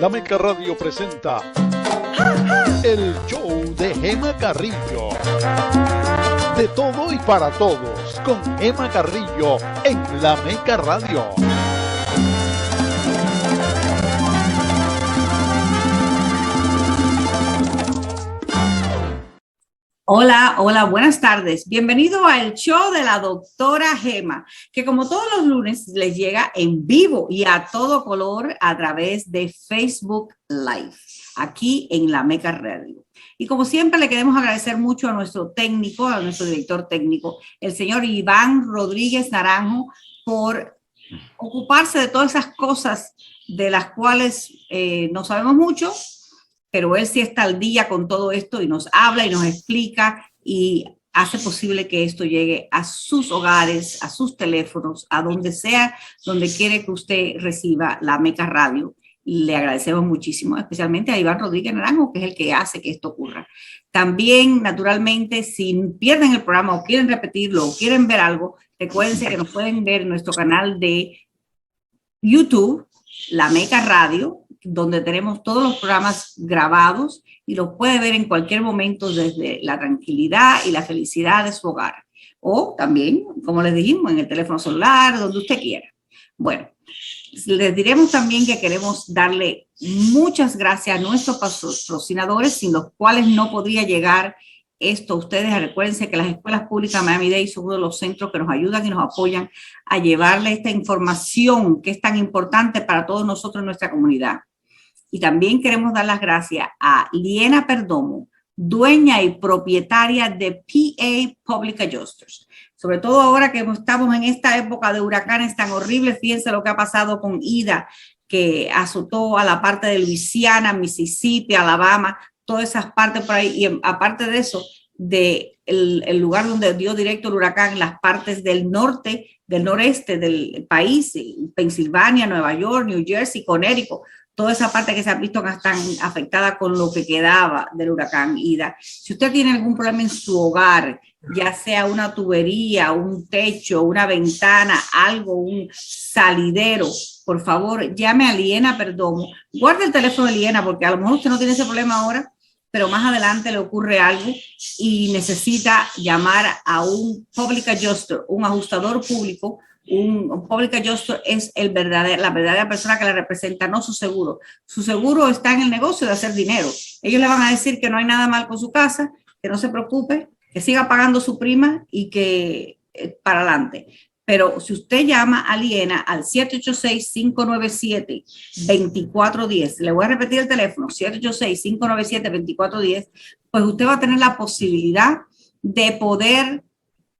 La Meca Radio presenta el show de Gema Carrillo. De todo y para todos, con Gema Carrillo en La Meca Radio. Hola, hola, buenas tardes. Bienvenido al show de la doctora Gema, que como todos los lunes les llega en vivo y a todo color a través de Facebook Live, aquí en La Meca Radio. Y como siempre le queremos agradecer mucho a nuestro técnico, a nuestro director técnico, el señor Iván Rodríguez Naranjo, por ocuparse de todas esas cosas de las cuales no sabemos mucho, pero él sí está al día con todo esto y nos habla y nos explica y hace posible que esto llegue a sus hogares, a sus teléfonos, a donde sea, donde quiere que usted reciba La Meca Radio. Y le agradecemos muchísimo, especialmente a Iván Rodríguez Naranjo, que es el que hace que esto ocurra. También, naturalmente, si pierden el programa o quieren repetirlo o quieren ver algo, recuérdense que nos pueden ver en nuestro canal de YouTube, La Meca Radio, donde tenemos todos los programas grabados y los puede ver en cualquier momento desde la tranquilidad y la felicidad de su hogar. O también, como les dijimos, en el teléfono celular, donde usted quiera. Bueno, les diremos también que queremos darle muchas gracias a nuestros patrocinadores, sin los cuales no podría llegar esto a ustedes. Recuérdense que las escuelas públicas Miami-Dade son uno de los centros que nos ayudan y nos apoyan a llevarle esta información que es tan importante para todos nosotros en nuestra comunidad. Y también queremos dar las gracias a Liena Perdomo, dueña y propietaria de PA Public Adjusters. Sobre todo ahora que estamos en esta época de huracanes tan horribles, fíjense lo que ha pasado con Ida, que azotó a la parte de Luisiana, Mississippi, Alabama, todas esas partes por ahí. Y aparte de eso, el lugar donde dio directo el huracán, las partes del norte, del noreste del país, Pensilvania, Nueva York, New Jersey, Connecticut, toda esa parte que se ha visto tan afectada con lo que quedaba del huracán Ida. Si usted tiene algún problema en su hogar, ya sea una tubería, un techo, una ventana, algo, un salidero, por favor, llame a Liena Perdomo. Guarde el teléfono de Liena porque a lo mejor usted no tiene ese problema ahora, pero más adelante le ocurre algo y necesita llamar a un public adjuster, un ajustador público. Un public adjuster es la verdadera persona que le representa, no su seguro. Su seguro está en el negocio de hacer dinero. Ellos le van a decir que no hay nada mal con su casa, que no se preocupe, que siga pagando su prima y que para adelante. Pero si usted llama a Liena al 786-597-2410, le voy a repetir el teléfono, 786-597-2410, pues usted va a tener la posibilidad de poder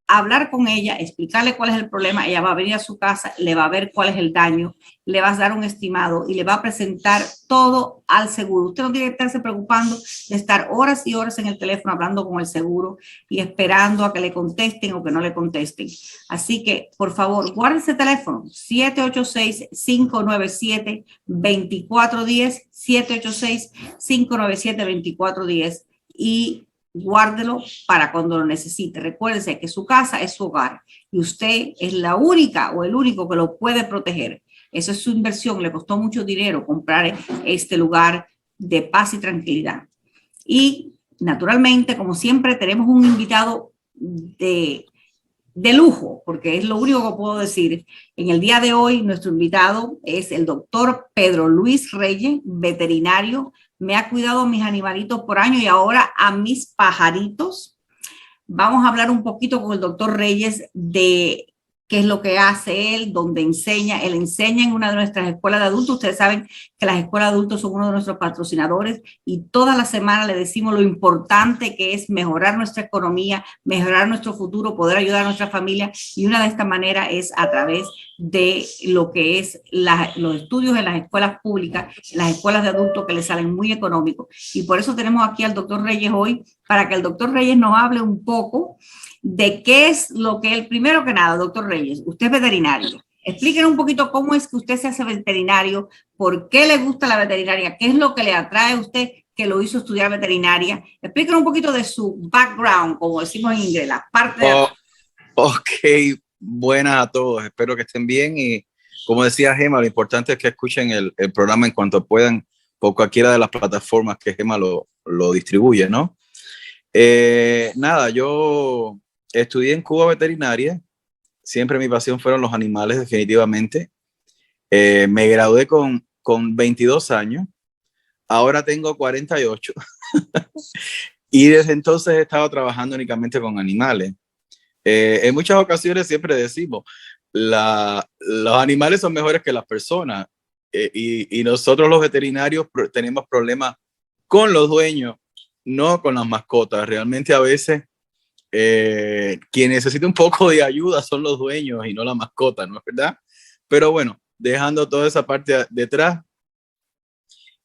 hablar con ella, explicarle cuál es el problema. Ella va a venir a su casa, le va a ver cuál es el daño, le va a dar un estimado y le va a presentar todo al seguro. Usted no tiene que estarse preocupando de estar horas y horas en el teléfono hablando con el seguro y esperando a que le contesten o que no le contesten. Así que, por favor, guarde ese teléfono, 786-597-2410, 786-597-2410 y guárdelo para cuando lo necesite. Recuérdese que su casa es su hogar y usted es la única o el único que lo puede proteger. Eso es su inversión. Le costó mucho dinero comprar este lugar de paz y tranquilidad. Y naturalmente, como siempre, tenemos un invitado de lujo, porque es lo único que puedo decir. En el día de hoy, nuestro invitado es el doctor Pedro Luis Reyes, veterinario. Me ha cuidado a mis animalitos por años y ahora a mis pajaritos. Vamos a hablar un poquito con el doctor Reyes de qué es lo que hace él, donde enseña. Él enseña en una de nuestras escuelas de adultos. Ustedes saben que las escuelas de adultos son uno de nuestros patrocinadores y toda la semana le decimos lo importante que es mejorar nuestra economía, mejorar nuestro futuro, poder ayudar a nuestra familia, y una de estas maneras es a través de lo que es los estudios en las escuelas públicas, en las escuelas de adultos que les salen muy económicos. Y por eso tenemos aquí al doctor Reyes hoy, para que el doctor Reyes nos hable un poco de qué es lo que él, primero que nada, doctor Reyes, usted es veterinario. Explíquenos un poquito cómo es que usted se hace veterinario, por qué le gusta la veterinaria, qué es lo que le atrae a usted que lo hizo estudiar veterinaria. Explíquenos un poquito de su background, como decimos en inglés, la parte de... Ok, buenas a todos, espero que estén bien y como decía Gema, lo importante es que escuchen el programa en cuanto puedan, por cualquiera de las plataformas que GEMA lo distribuye, ¿no? Nada, yo estudié en Cuba veterinaria. Siempre mi pasión fueron los animales, definitivamente. Me gradué con 22 años. Ahora tengo 48. Y desde entonces he estado trabajando únicamente con animales. En muchas ocasiones siempre decimos, los animales son mejores que las personas. Y nosotros los veterinarios tenemos problemas con los dueños, no con las mascotas. Realmente a veces quien necesita un poco de ayuda son los dueños y no la mascota, ¿no es verdad? Pero bueno, dejando toda esa parte detrás,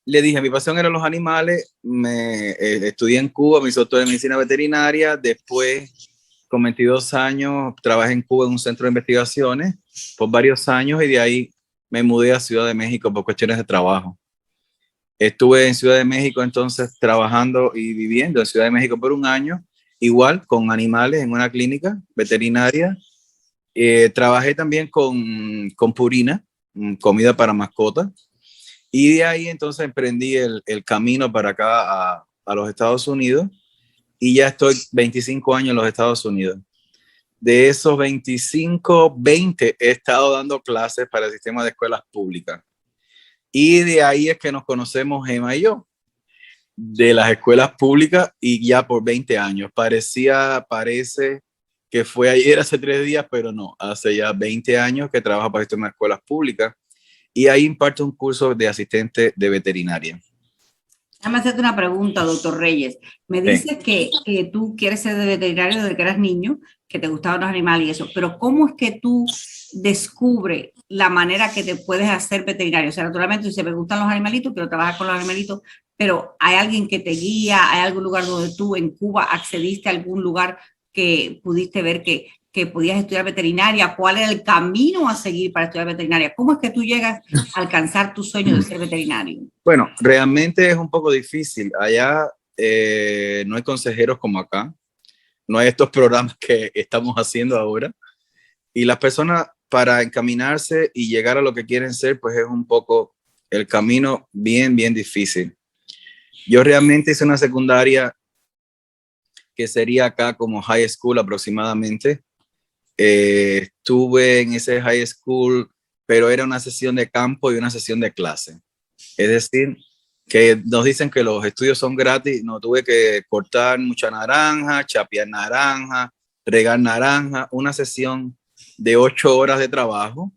le dije, mi pasión eran los animales. Estudié en Cuba, me hice doctor en medicina veterinaria. Después, con 22 años, trabajé en Cuba en un centro de investigaciones por varios años y de ahí me mudé a Ciudad de México por cuestiones de trabajo. Estuve en Ciudad de México entonces trabajando y viviendo en Ciudad de México por un año, igual con animales en una clínica veterinaria. Trabajé también con Purina, comida para mascotas. Y de ahí entonces emprendí el camino para acá a los Estados Unidos y ya estoy 25 años en los Estados Unidos. De esos 25, 20 he estado dando clases para el sistema de escuelas públicas. Y de ahí es que nos conocemos Gema y yo, de las escuelas públicas y ya por 20 años. Parece que fue ayer, hace 3 días, pero no, hace ya 20 años que trabajo para el sistema de escuelas públicas. Y ahí imparto un curso de asistente de veterinaria. Déjame hacerte una pregunta, doctor Reyes. Me dices que tú quieres ser de veterinario desde que eras niño, que te gustaban los animales y eso, pero ¿cómo es que tú descubres la manera que te puedes hacer veterinario? O sea, naturalmente, si me gustan los animalitos, quiero trabajar con los animalitos, pero ¿hay alguien que te guía? ¿Hay algún lugar donde tú en Cuba accediste a algún lugar que pudiste ver que podías estudiar veterinaria? ¿Cuál era el camino a seguir para estudiar veterinaria? ¿Cómo es que tú llegas a alcanzar tu sueño de ser veterinario? Bueno, realmente es un poco difícil. Allá no hay consejeros como acá. No hay estos programas que estamos haciendo ahora. Y las personas para encaminarse y llegar a lo que quieren ser, pues es un poco el camino bien, bien difícil. Yo realmente hice una secundaria que sería acá como high school aproximadamente. Estuve en ese high school, pero era una sesión de campo y una sesión de clase. Es decir, que nos dicen que los estudios son gratis. No tuve que cortar mucha naranja, chapear naranja, regar naranja. Una sesión de 8 horas de trabajo.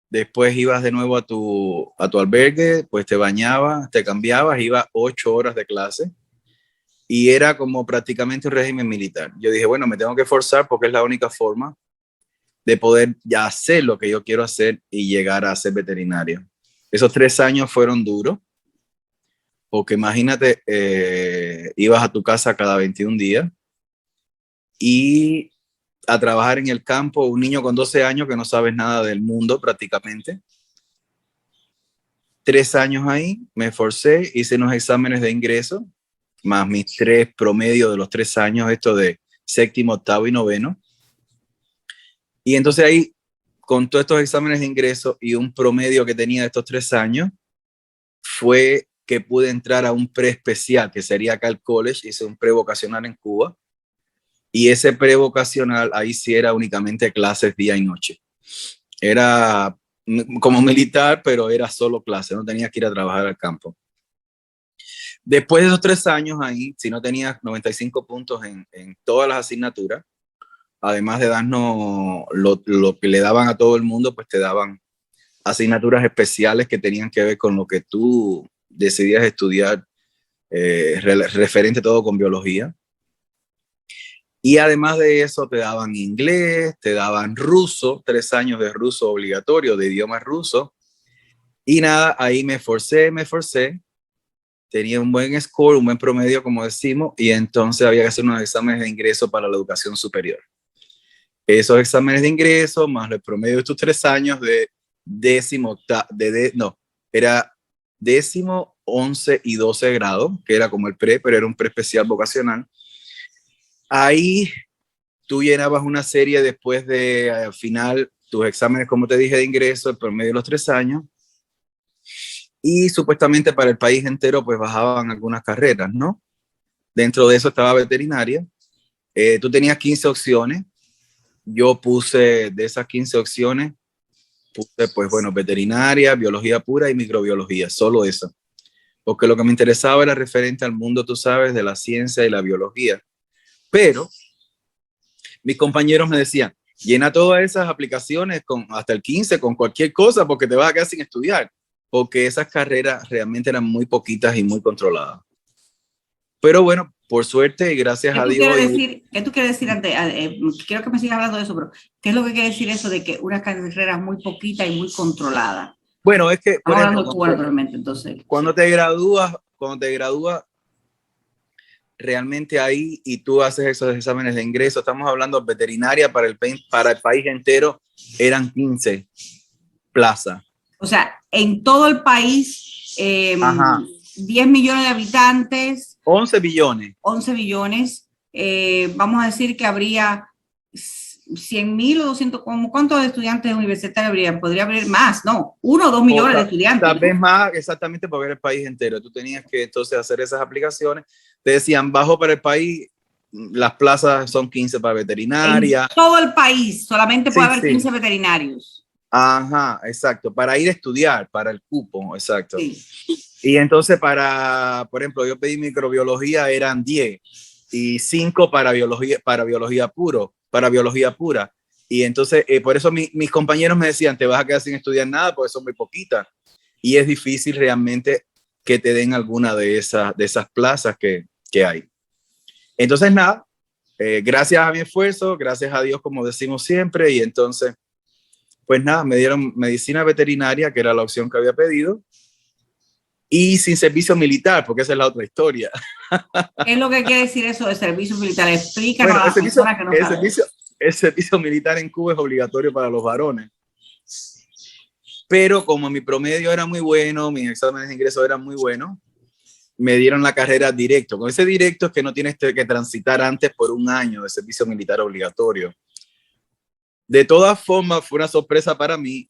Después ibas de nuevo a tu albergue, pues te bañabas, te cambiabas, ibas 8 horas de clase. Y era como prácticamente un régimen militar. Yo dije, bueno, me tengo que forzar porque es la única forma de poder ya hacer lo que yo quiero hacer y llegar a ser veterinario. Esos 3 años fueron duros, porque imagínate, ibas a tu casa cada 21 días y a trabajar en el campo, un niño con 12 años que no sabes nada del mundo prácticamente. 3 años ahí, me esforcé, hice unos exámenes de ingreso, más mis 3 promedios de los 3 años, esto de séptimo, octavo y noveno. Y entonces ahí, con todos estos exámenes de ingreso y un promedio que tenía de estos 3 años, fue que pude entrar a un preespecial, que sería acá el college. Hice un prevocacional en Cuba. Y ese prevocacional, ahí sí era únicamente clases día y noche. Era como militar, pero era solo clase, no tenías que ir a trabajar al campo. Después de esos 3 años ahí, si no tenías 95 puntos en todas las asignaturas, además de darnos lo que le daban a todo el mundo, pues te daban asignaturas especiales que tenían que ver con lo que tú decidías estudiar, referente todo con biología. Y además de eso te daban inglés, te daban ruso, 3 años de ruso obligatorio, de idioma ruso. Y nada, ahí me esforcé. Tenía un buen score, un buen promedio, como decimos, y entonces había que hacer unos exámenes de ingreso para la educación superior. Esos exámenes de ingreso, más el promedio de estos 3 años de era 10º, 11 y 12 grado, que era como el pre, pero era un pre especial vocacional. Ahí tú llenabas una serie después de, al final, tus exámenes, como te dije, de ingreso, el promedio de los 3 años. y supuestamente para el país entero pues bajaban algunas carreras, ¿no? Dentro de eso estaba veterinaria. Tú tenías 15 opciones. Yo puse de esas 15 opciones, puse pues bueno, veterinaria, biología pura y microbiología, solo eso. Porque lo que me interesaba era referente al mundo, tú sabes, de la ciencia y la biología. Pero mis compañeros me decían, llena todas esas aplicaciones con hasta el 15, con cualquier cosa, porque te vas a quedar sin estudiar. Porque esas carreras realmente eran muy poquitas y muy controladas. Pero bueno, por suerte y gracias a Dios. ¿Qué tú quieres decir antes? Quiero que me sigas hablando de eso, pero ¿qué es lo que quiere decir eso de que una carrera es muy poquita y muy controlada? Bueno, es que, por ejemplo, entonces, cuando te gradúas, realmente ahí y tú haces esos exámenes de ingreso, estamos hablando de veterinaria para el país entero, eran 15 plazas. O sea, en todo el país, 10 millones de habitantes. 11 billones. 11 billones. Vamos a decir que habría 100,000 o 200, ¿cuántos estudiantes universitarios habría? Podría haber más, ¿no? 1 o 2 millones de estudiantes. Tal vez más, exactamente, para ver el país entero. Tú tenías que entonces hacer esas aplicaciones. Te decían, bajo para el país, las plazas son 15 para veterinaria. En todo el país, solamente puede haber 15 veterinarios. Ajá, exacto, para ir a estudiar, para el cupo, exacto. Sí. Y entonces por ejemplo, yo pedí microbiología, eran 10 y 5 para biología pura. Y entonces, por eso mis compañeros me decían, te vas a quedar sin estudiar nada, porque son muy poquitas. Y es difícil realmente que te den alguna de esas plazas que hay. Entonces, nada, gracias a mi esfuerzo, gracias a Dios, como decimos siempre, y entonces, pues nada, me dieron medicina veterinaria, que era la opción que había pedido, y sin servicio militar, porque esa es la otra historia. ¿Qué es lo que quiere decir eso de servicio militar? Explícanos a las personas que no saben. El servicio militar en Cuba es obligatorio para los varones. Pero como mi promedio era muy bueno, mis exámenes de ingreso eran muy buenos, me dieron la carrera directo. Con ese directo es que no tienes que transitar antes por un año de servicio militar obligatorio. De todas formas, fue una sorpresa para mí.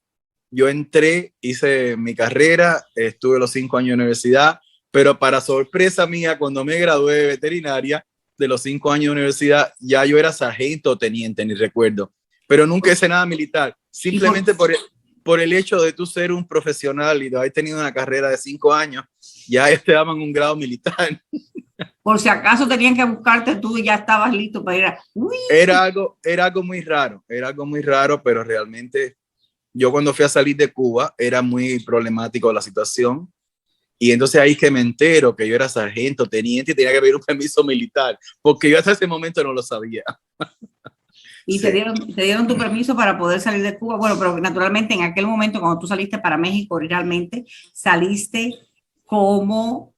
Yo entré, hice mi carrera, estuve los 5 años de universidad, pero para sorpresa mía, cuando me gradué de veterinaria, de los 5 años de universidad, ya yo era sargento o teniente, ni recuerdo. Pero nunca hice nada militar. Simplemente por el hecho de tú ser un profesional y de haber tenido una carrera de 5 años, ya te daban un grado militar. Por si acaso tenían que buscarte tú y ya estabas listo para ir a... Era algo muy raro, pero realmente yo cuando fui a salir de Cuba era muy problemático la situación. Y entonces ahí que me entero que yo era sargento, teniente y tenía que pedir un permiso militar, porque yo hasta ese momento no lo sabía. Y sí. te dieron tu permiso para poder salir de Cuba. Bueno, pero naturalmente en aquel momento cuando tú saliste para México, realmente saliste como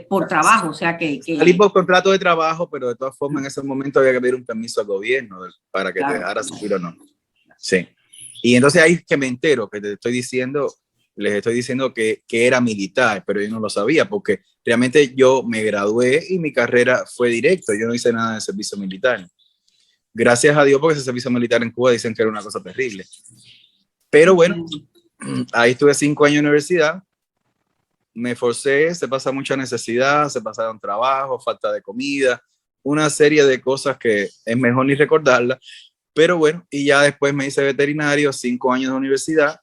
por trabajo, o sea que... Salí por contrato de trabajo, pero de todas formas en ese momento había que pedir un permiso al gobierno para que te dejara subir o no. Sí. Y entonces ahí es que me entero, que les estoy diciendo que era militar, pero yo no lo sabía, porque realmente yo me gradué y mi carrera fue directo, yo no hice nada de servicio militar. Gracias a Dios, porque ese servicio militar en Cuba dicen que era una cosa terrible. Pero bueno, ahí estuve 5 años en universidad, me esforcé, se pasa mucha necesidad, se pasaron trabajo, falta de comida, una serie de cosas que es mejor ni recordarlas. Pero bueno, y ya después me hice veterinario, 5 años de universidad,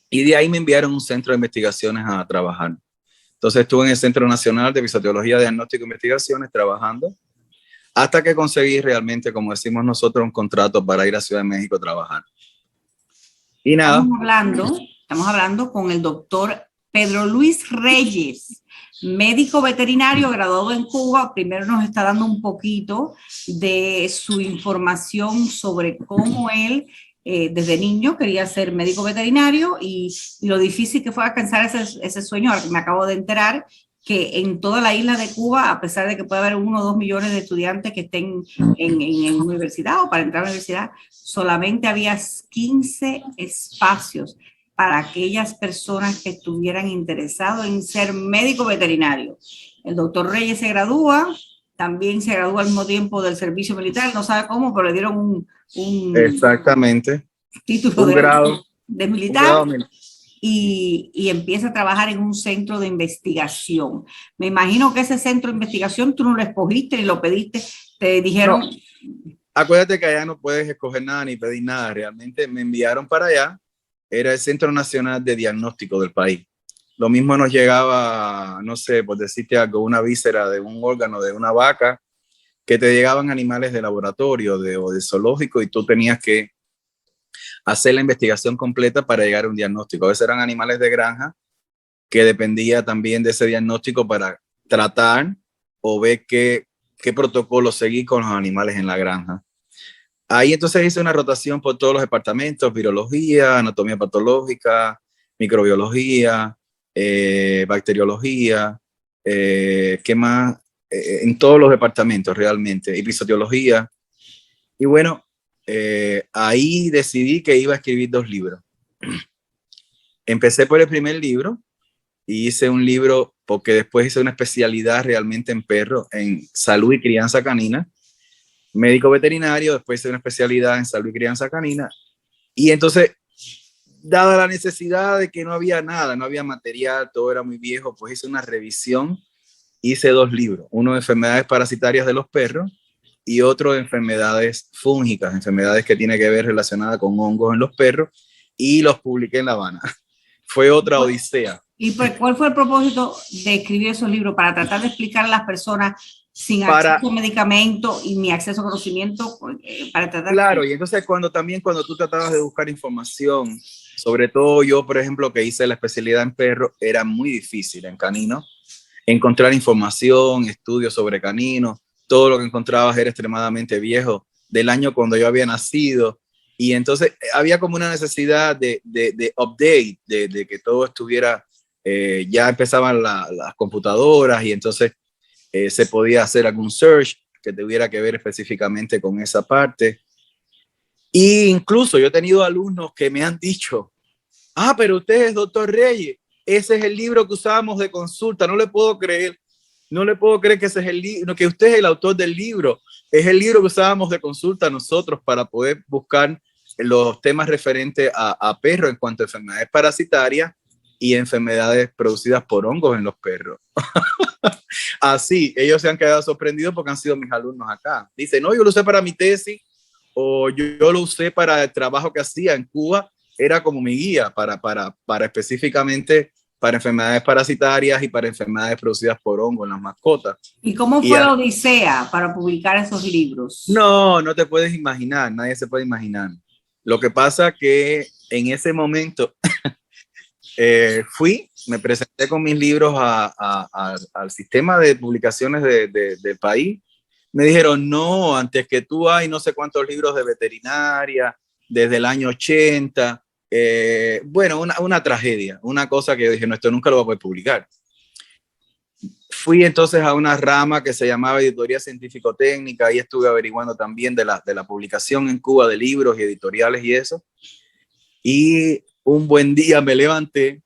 y de ahí me enviaron a un centro de investigaciones a trabajar. Entonces estuve en el Centro Nacional de Episotología, Diagnóstico e Investigaciones trabajando, hasta que conseguí realmente, como decimos nosotros, un contrato para ir a Ciudad de México a trabajar. Y nada. Estamos hablando con el doctor Pedro Luis Reyes, médico veterinario graduado en Cuba. Primero nos está dando un poquito de su información sobre cómo él desde niño quería ser médico veterinario y lo difícil que fue alcanzar ese sueño. Ahora que me acabo de enterar que en toda la isla de Cuba, a pesar de que puede haber 1 o 2 millones de estudiantes que estén en universidad o para entrar a la universidad, solamente había 15 espacios para aquellas personas que estuvieran interesados en ser médico veterinario. El doctor Reyes se gradúa, también se gradúa al mismo tiempo del servicio militar, no sabe cómo, pero le dieron un exactamente título un grado de militar. y empieza a trabajar en un centro de investigación. Me imagino que ese centro de investigación tú no lo escogiste ni lo pediste, te dijeron... No, acuérdate que allá no puedes escoger nada ni pedir nada. Realmente me enviaron para allá. Era el Centro Nacional de Diagnóstico del país. Lo mismo nos llegaba, no sé, por decirte algo, una víscera de un órgano de una vaca, que te llegaban animales de laboratorio o de zoológico y tú tenías que hacer la investigación completa para llegar a un diagnóstico. A veces eran animales de granja que dependía también de ese diagnóstico para tratar o ver qué protocolo seguir con los animales en la granja. Ahí entonces hice una rotación por todos los departamentos: virología, anatomía patológica, microbiología, bacteriología, ¿qué más? En todos los departamentos realmente, episodiología. Y bueno, ahí decidí que iba a escribir 2 libros. Empecé por el primer libro y hice un libro porque después hice una especialidad realmente en perros, en salud y crianza canina, médico veterinario, después hice una especialidad en salud y crianza canina. Y entonces, dada la necesidad de que no había nada, no había material, todo era muy viejo, pues hice una revisión, hice 2 libros, uno de enfermedades parasitarias de los perros y otro de enfermedades fúngicas, enfermedades que tienen que ver relacionadas con hongos en los perros, y los publiqué en La Habana. Fue otra odisea. ¿Y pues cuál fue el propósito de escribir esos libros? Para tratar de explicar a las personas sin acceso a medicamentos y ni acceso a conocimiento, para tratar... Claro, y entonces cuando tú tratabas de buscar información, sobre todo yo, por ejemplo, que hice la especialidad en perros, era muy difícil en canino encontrar información, estudios sobre caninos. Todo lo que encontrabas era extremadamente viejo, del año cuando yo había nacido, y entonces había como una necesidad de update, de que todo estuviera, ya empezaban las computadoras, y entonces se podía hacer algún search que tuviera que ver específicamente con esa parte. Y incluso yo he tenido alumnos que me han dicho: ah, pero usted es doctor Reyes, ese es el libro que usábamos de consulta. No le puedo creer que ese es el libro, que usted es el autor del libro. Es el libro que usábamos de consulta nosotros para poder buscar los temas referentes a perros en cuanto a enfermedades parasitarias y enfermedades producidas por hongos en los perros. Así, ellos se han quedado sorprendidos porque han sido mis alumnos acá. Dicen: no, yo lo usé para mi tesis, o yo lo usé para el trabajo que hacía en Cuba. Era como mi guía para específicamente para enfermedades parasitarias y para enfermedades producidas por hongos en las mascotas. ¿Y cómo fue la odisea para publicar esos libros? No te puedes imaginar, nadie se puede imaginar. Lo que pasa que en ese momento me presenté con mis libros al sistema de publicaciones del país. Me dijeron: no, antes que tú hay no sé cuántos libros de veterinaria desde el año 80. Bueno, una tragedia, una cosa que yo dije: no, esto nunca lo voy a poder publicar. Fui entonces a una rama que se llamaba Editoría Científico-Técnica, y estuve averiguando también de la publicación en Cuba de libros y editoriales y eso. Y un buen día me levanté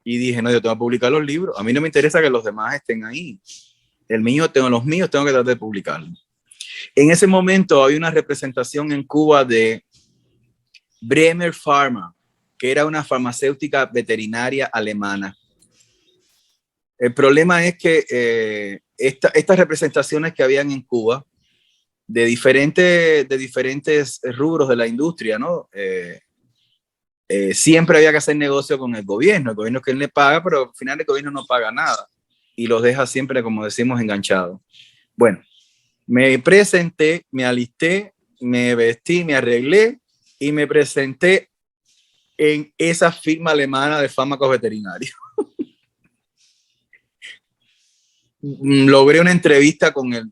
y dije: no, yo tengo que publicar los libros. A mí no me interesa que los demás estén ahí. Los míos tengo que tratar de publicarlos. En ese momento había una representación en Cuba de Bremer Pharma, que era una farmacéutica veterinaria alemana. El problema es que estas representaciones que habían en Cuba de diferentes rubros de la industria, ¿no? Siempre había que hacer negocio con el gobierno que él le paga, pero al final el gobierno no paga nada y los deja siempre, como decimos, enganchados. Bueno, me presenté, me alisté, me vestí, me arreglé y me presenté en esa firma alemana de fármacos veterinarios. Logré una entrevista con el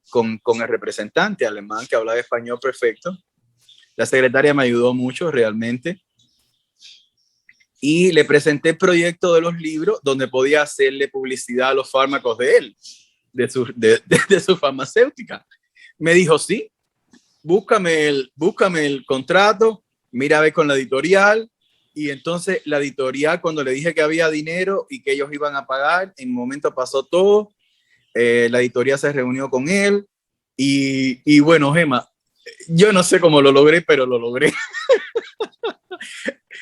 representante alemán, que hablaba español perfecto. La secretaria me ayudó mucho realmente. Y le presenté el proyecto de los libros donde podía hacerle publicidad a los fármacos de él, de su farmacéutica. Me dijo: sí, búscame el contrato, mira a ver con la editorial. Y entonces la editorial, cuando le dije que había dinero y que ellos iban a pagar, en un momento pasó todo. La editorial se reunió con él y bueno, Gemma, yo no sé cómo lo logré, pero lo logré.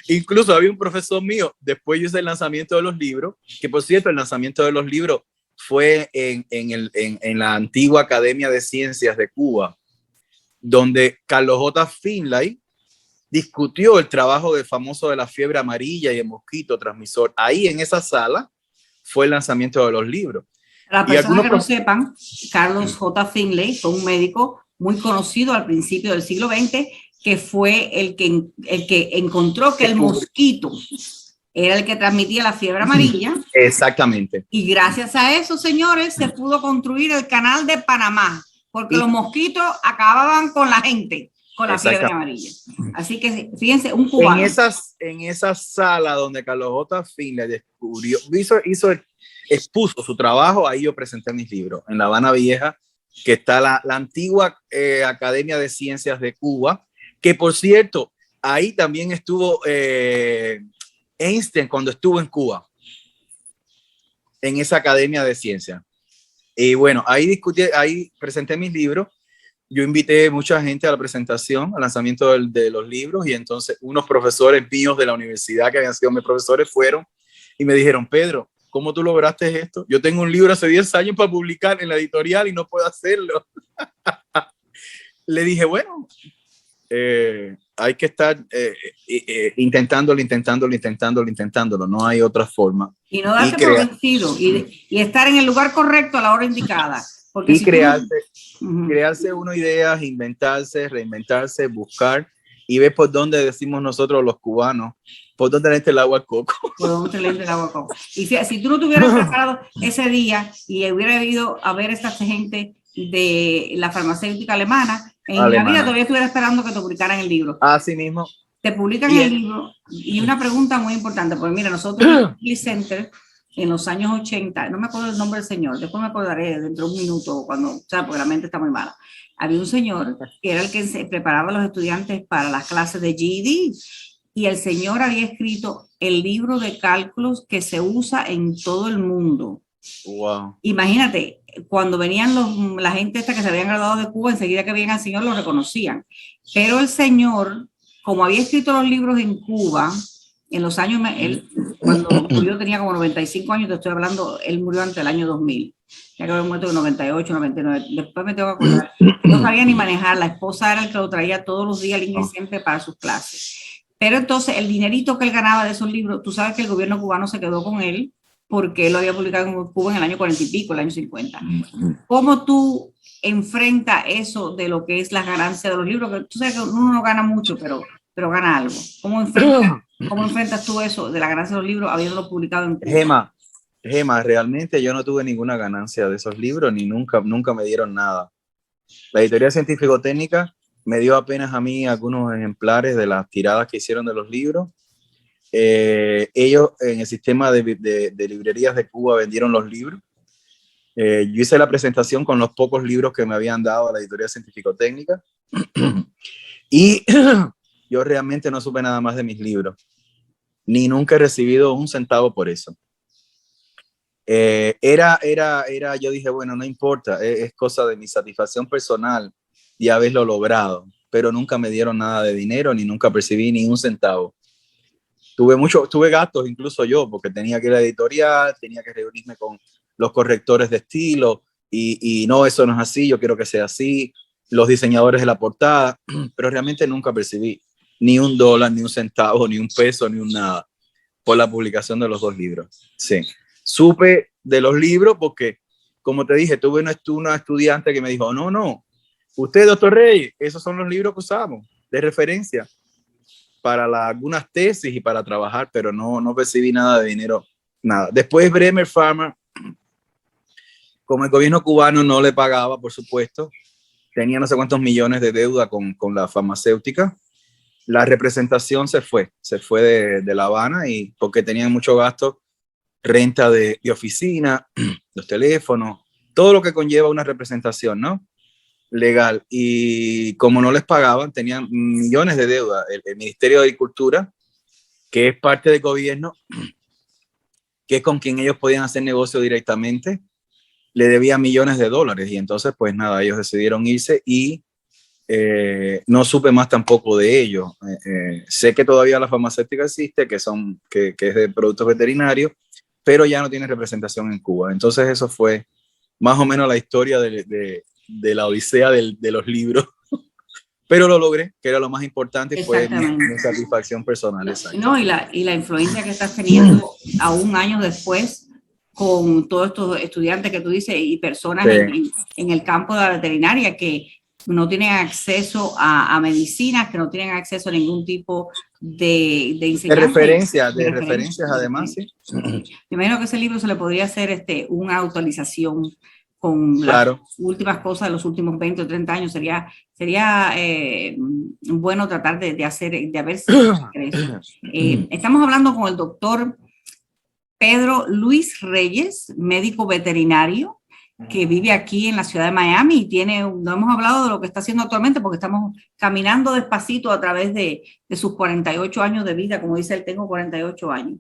Incluso había un profesor mío, después yo hice el lanzamiento de los libros, que por cierto, el lanzamiento de los libros fue en la antigua Academia de Ciencias de Cuba, donde Carlos J. Finlay discutió el trabajo del famoso de la fiebre amarilla y el mosquito transmisor. Ahí en esa sala fue el lanzamiento de los libros. Para las personas que no sepan, Carlos J. Finlay fue un médico muy conocido al principio del siglo XX, que fue el que encontró que el mosquito era el que transmitía la fiebre amarilla. Exactamente. Y gracias a eso, señores, se pudo construir el canal de Panamá, porque los mosquitos acababan con la gente, con la fiebre amarilla. Así que fíjense, un cubano. En esa sala donde Carlos J. Finlay descubrió, expuso su trabajo, ahí yo presenté mis libros, en La Habana Vieja, que está la antigua Academia de Ciencias de Cuba, que por cierto, ahí también estuvo Einstein cuando estuvo en Cuba, en esa Academia de Ciencias. Y bueno, ahí presenté mis libros. Yo invité mucha gente a la presentación, al lanzamiento de los libros, y entonces unos profesores míos de la universidad que habían sido mis profesores fueron y me dijeron: Pedro, ¿cómo tú lograste esto? Yo tengo un libro hace 10 años para publicar en la editorial y no puedo hacerlo. Le dije, bueno, hay que estar intentándolo. No hay otra forma. Y no darse por vencido y estar en el lugar correcto a la hora indicada. Porque y crearse uno ideas, inventarse, reinventarse, buscar y ver por dónde, decimos nosotros los cubanos, por dónde le entra el agua al coco. Por dónde le entra el agua al coco. Y si tú no te hubieras preparado ese día y hubieras ido a ver a esta gente de la farmacéutica alemana, en la vida todavía estuviera esperando que te publicaran el libro. Así mismo. Te publican el libro. Y una pregunta muy importante, porque mira, nosotros en el Center, en los años 80, no me acuerdo el nombre del señor, después me acordaré dentro de un minuto, porque la mente está muy mala. Había un señor que era el que se preparaba a los estudiantes para las clases de GED, y el señor había escrito el libro de cálculos que se usa en todo el mundo. Wow. Imagínate, cuando venían la gente esta que se habían graduado de Cuba, enseguida que veían al señor lo reconocían. Pero el señor, como había escrito los libros en Cuba, en los años, él, cuando murió tenía como 95 años, te estoy hablando, él murió antes del año 2000, ya que había muerto en 98, 99, después me tengo que acordar, no sabía ni manejar, la esposa era el que lo traía todos los días al Inglés siempre para sus clases. Pero entonces el dinerito que él ganaba de esos libros, tú sabes que el gobierno cubano se quedó con él, porque él lo había publicado en Cuba en el año 40 y pico, el año 50. ¿Cómo tú enfrentas eso de lo que es la ganancia de los libros? Que tú sabes que uno no gana mucho, pero gana algo. ¿Cómo enfrentas tú eso de la ganancia de los libros habiéndolo publicado en Cuba? Gema, realmente yo no tuve ninguna ganancia de esos libros, ni nunca me dieron nada. La editorial científico-técnica me dio apenas a mí algunos ejemplares de las tiradas que hicieron de los libros. Ellos en el sistema de librerías de Cuba vendieron los libros. Yo hice la presentación con los pocos libros que me habían dado a la editorial científico-técnica y yo realmente no supe nada más de mis libros, ni nunca he recibido un centavo por eso. Yo dije, bueno, no importa, es cosa de mi satisfacción personal y haberlo logrado, pero nunca me dieron nada de dinero, ni nunca percibí ni un centavo. Tuve gastos incluso yo, porque tenía que ir a la editorial, tenía que reunirme con los correctores de estilo y no, eso no es así, yo quiero que sea así, los diseñadores de la portada, pero realmente nunca percibí ni un dólar, ni un centavo, ni un peso, ni un nada por la publicación de los 2 libros. Sí, supe de los libros porque, como te dije, tuve una estudiante que me dijo, no, usted, doctor Rey, esos son los libros que usamos de referencia para algunas tesis y para trabajar, pero no percibí nada de dinero, nada. Después Bremer Pharma, como el gobierno cubano no le pagaba, por supuesto, tenía no sé cuántos millones de deuda con la farmacéutica, la representación se fue de La Habana, y porque tenían mucho gasto, renta de oficina, los teléfonos, todo lo que conlleva una representación, ¿no? Legal, y como no les pagaban, tenían millones de deuda. El Ministerio de Agricultura, que es parte del gobierno, que es con quien ellos podían hacer negocio directamente, le debía millones de dólares, y entonces pues nada, ellos decidieron irse y No supe más tampoco de ello. Sé que todavía la farmacéutica existe, que es de productos veterinarios, pero ya no tiene representación en Cuba. Entonces eso fue más o menos la historia de la odisea de los libros. Pero lo logré, que era lo más importante, y fue mi satisfacción personal. No, y la influencia que estás teniendo aún años después con todos estos estudiantes que tú dices y personas en el campo de la veterinaria que no tienen acceso a medicinas, que no tienen acceso a ningún tipo de enseñanza. De referencias además, sí. Me imagino que ese libro se le podría hacer una actualización con las últimas cosas de los últimos 20 o 30 años. Sería bueno tratar de ver si eso. Estamos hablando con el doctor Pedro Luis Reyes, médico veterinario, que vive aquí en la ciudad de Miami y no hemos hablado de lo que está haciendo actualmente porque estamos caminando despacito a través de sus 48 años de vida. Como dice él, tengo 48 años.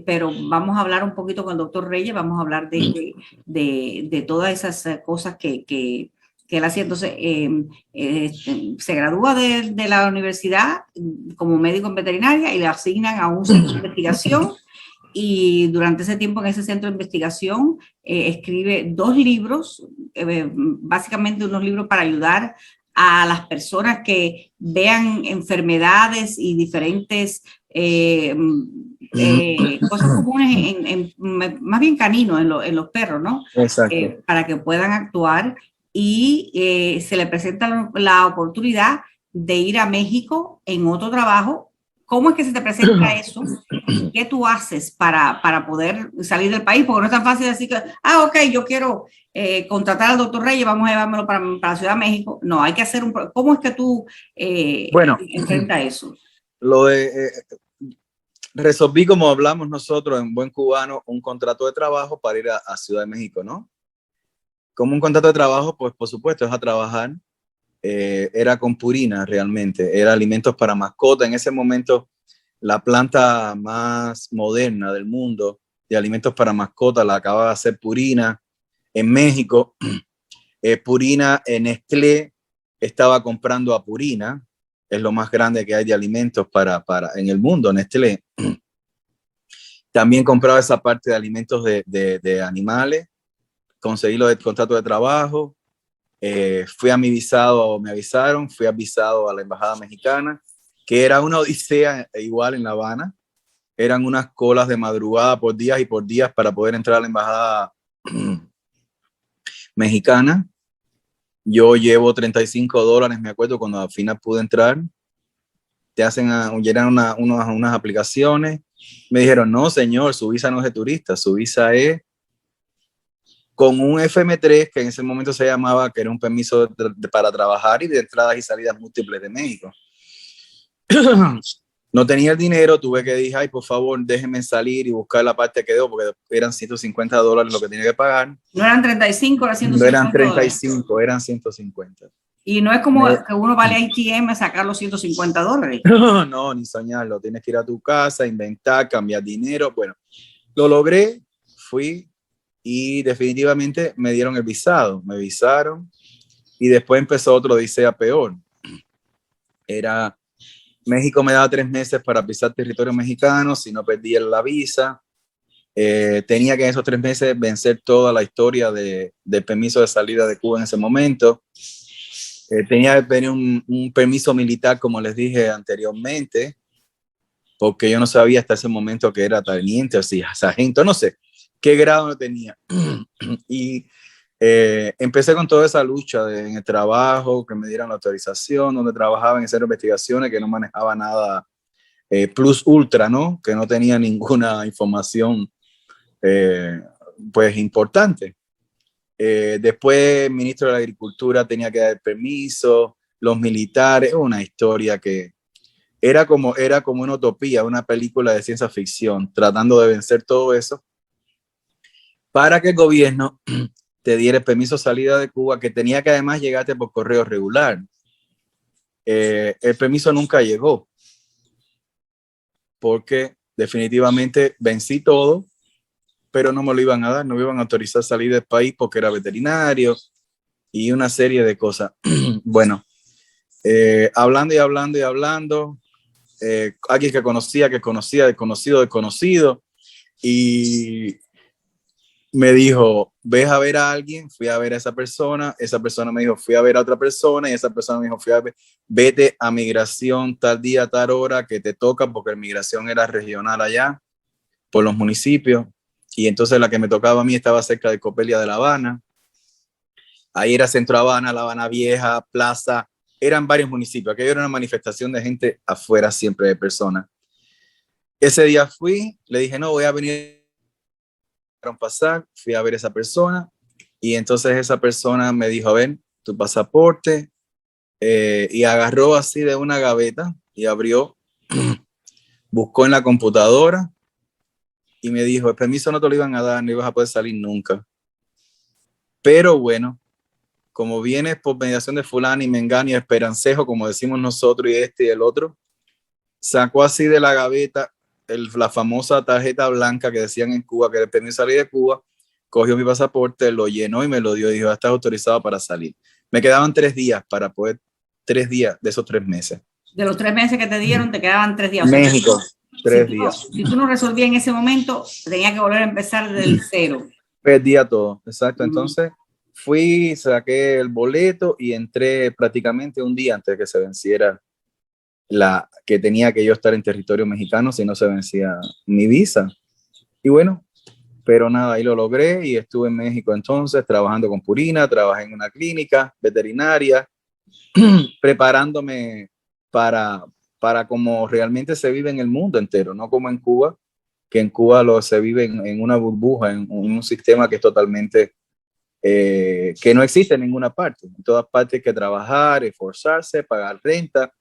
Pero vamos a hablar un poquito con el doctor Reyes, vamos a hablar de todas esas cosas que él hacía. Entonces, se gradúa de la universidad como médico en veterinaria y le asignan a un centro de investigación. Y durante ese tiempo en ese centro de investigación escribe 2 libros, básicamente unos libros para ayudar a las personas que vean enfermedades y diferentes cosas comunes, más bien caninos en los perros, ¿no? Exacto. Para que puedan actuar y se le presenta la oportunidad de ir a México en otro trabajo. ¿Cómo es que se te presenta eso? ¿Qué tú haces para poder salir del país? Porque no es tan fácil decir que, ok, yo quiero contratar al doctor Reyes, vamos a llevármelo para la Ciudad de México. No, hay que hacer ¿cómo es que tú enfrentas eso? Resolví, como hablamos nosotros en buen cubano, un contrato de trabajo para ir a Ciudad de México, ¿no? Como un contrato de trabajo, pues por supuesto es a trabajar. Era con Purina realmente, era alimentos para mascota. En ese momento, la planta más moderna del mundo de alimentos para mascota la acababa de hacer Purina en México. Purina en Nestlé estaba comprando a Purina, es lo más grande que hay de alimentos en el mundo, Nestlé. También compraba esa parte de alimentos de animales, conseguí el contrato de trabajo. Fui a mi visado, me avisaron, fui avisado a la embajada mexicana, que era una odisea igual en La Habana. Eran unas colas de madrugada por días y por días para poder entrar a la embajada mexicana. Yo llevo $35, me acuerdo, cuando al final pude entrar. Te hacen llenar unas aplicaciones. Me dijeron, no, señor, su visa no es de turista, su visa es con un FM3, que en ese momento se llamaba, que era un permiso para trabajar y de entradas y salidas múltiples de México. No tenía el dinero, tuve que decir, ay, por favor, déjenme salir y buscar la parte que quedó, porque eran $150 lo que tenía que pagar. No eran 35, eran 150. No eran 35, eran 150. Y no es como que uno vale a ATM a sacar los $150. No, ni soñarlo. Tienes que ir a tu casa, inventar, cambiar dinero. Bueno, lo logré, fui. Y definitivamente me dieron el visado, me visaron y después empezó otro odisea peor. México me daba 3 meses para pisar territorio mexicano, si no perdía la visa. Tenía que en esos 3 meses vencer toda la historia del permiso de salida de Cuba en ese momento. Tenía que tener un permiso militar, como les dije anteriormente, porque yo no sabía hasta ese momento que era teniente o si sargento, no sé qué grado no tenía. Y empecé con toda esa lucha en el trabajo, que me dieran la autorización, donde trabajaba en el centro de investigaciones, que no manejaba nada plus ultra, ¿no? Que no tenía ninguna información pues importante. Después el ministro de la Agricultura tenía que dar permiso, los militares, una historia que era como una utopía, una película de ciencia ficción, tratando de vencer todo eso para que el gobierno te diera el permiso de salida de Cuba, que tenía que además llegarte por correo regular. El permiso nunca llegó, porque definitivamente vencí todo, pero no me lo iban a dar, no me iban a autorizar a salir del país porque era veterinario. y una serie de cosas. Bueno, hablando y hablando y hablando, alguien que conocía, desconocido, y me dijo, ¿ves a ver a alguien? Fui a ver a esa persona me dijo, fui a ver a otra persona, y esa persona me dijo, vete a migración tal día, tal hora, que te toca, porque migración era regional allá, por los municipios, y entonces la que me tocaba a mí estaba cerca de Copelia de La Habana. Ahí era Centro Habana, La Habana Vieja, Plaza, eran varios municipios. Aquello era una manifestación de gente afuera, siempre de personas. Ese día fui, le dije, no, voy a venir a pasar, fui a ver a esa persona, y entonces esa persona me dijo, a ver, tu pasaporte, y agarró así de una gaveta y abrió, buscó en la computadora y me dijo, el permiso no te lo iban a dar, no ibas a poder salir nunca. Pero bueno, como vienes por mediación de fulano y mengano y esperancejo, como decimos nosotros, y este y el otro, sacó así de la gaveta la famosa tarjeta blanca que decían en Cuba, que era el permiso de salir de Cuba, cogió mi pasaporte, lo llenó y me lo dio, y dijo, estás autorizado para salir. Me quedaban 3 días para poder, 3 días de esos 3 meses. De los 3 meses que te dieron, te quedaban 3 días. México, 3 días. Si tú no resolvías en ese momento, tenía que volver a empezar del cero. Perdía todo, exacto. Entonces fui, saqué el boleto y entré prácticamente un día antes de que se venciera la que tenía que yo estar en territorio mexicano, si no se vencía mi visa. Y bueno, pero nada, ahí lo logré y estuve en México entonces trabajando con Purina, trabajé en una clínica veterinaria, preparándome para como realmente se vive en el mundo entero, no como en Cuba, que en Cuba se vive en una burbuja, en un sistema que es totalmente, que no existe en ninguna parte. En todas partes hay que trabajar, esforzarse, pagar renta,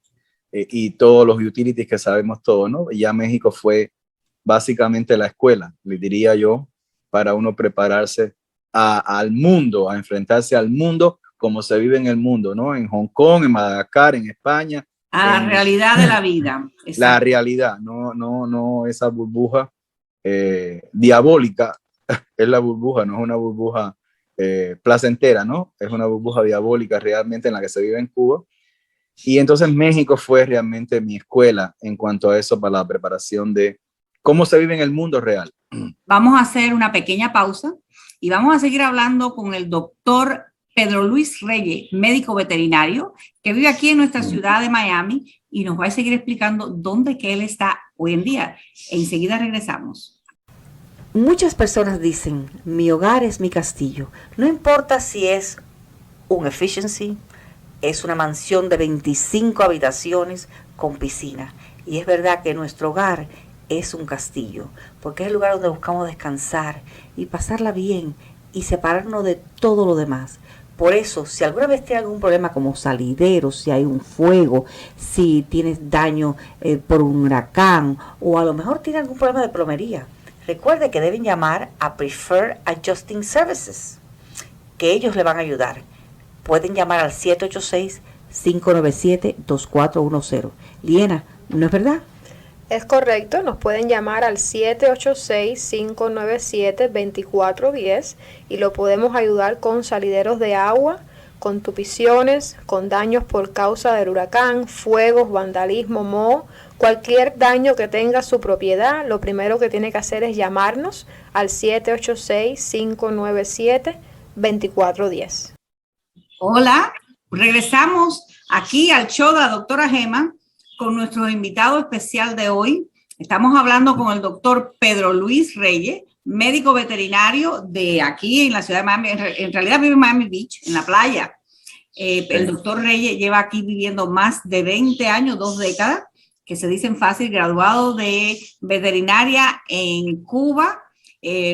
y todos los utilities que sabemos todos, ¿no? Y ya México fue básicamente la escuela, le diría yo, para uno prepararse al mundo, a enfrentarse al mundo como se vive en el mundo, ¿no? En Hong Kong, en Madagascar, en España. A la realidad de la vida. Exacto. La realidad, no esa burbuja diabólica, es la burbuja, no es una burbuja placentera, ¿no? Es una burbuja diabólica realmente en la que se vive en Cuba. Y entonces México fue realmente mi escuela en cuanto a eso, para la preparación de cómo se vive en el mundo real. Vamos a hacer una pequeña pausa y vamos a seguir hablando con el doctor Pedro Luis Reyes, médico veterinario, que vive aquí en nuestra ciudad de Miami y nos va a seguir explicando dónde que él está hoy en día. Enseguida regresamos. Muchas personas dicen, mi hogar es mi castillo. No importa si es un efficiency, es una mansión de 25 habitaciones con piscina. Y es verdad que nuestro hogar es un castillo, porque es el lugar donde buscamos descansar y pasarla bien y separarnos de todo lo demás. Por eso, si alguna vez tiene algún problema como salideros, si hay un fuego, si tienes daño por un huracán, o a lo mejor tiene algún problema de plomería, recuerde que deben llamar a Preferred Adjusting Services, que ellos le van a ayudar. Pueden llamar al 786-597-2410. Liena, ¿no es verdad? Es correcto, nos pueden llamar al 786-597-2410 y lo podemos ayudar con salideros de agua, con tupiciones, con daños por causa del huracán, fuegos, vandalismo, moho, cualquier daño que tenga su propiedad. Lo primero que tiene que hacer es llamarnos al 786-597-2410. Hola, regresamos aquí al show de la doctora Gema con nuestro invitado especial de hoy. Estamos hablando con el doctor Pedro Luis Reyes, médico veterinario de aquí en la ciudad de Miami. En realidad vive en Miami Beach, en la playa. El doctor Reyes lleva aquí viviendo más de 20 años, 2 décadas, que se dicen fácil, graduado de veterinaria en Cuba.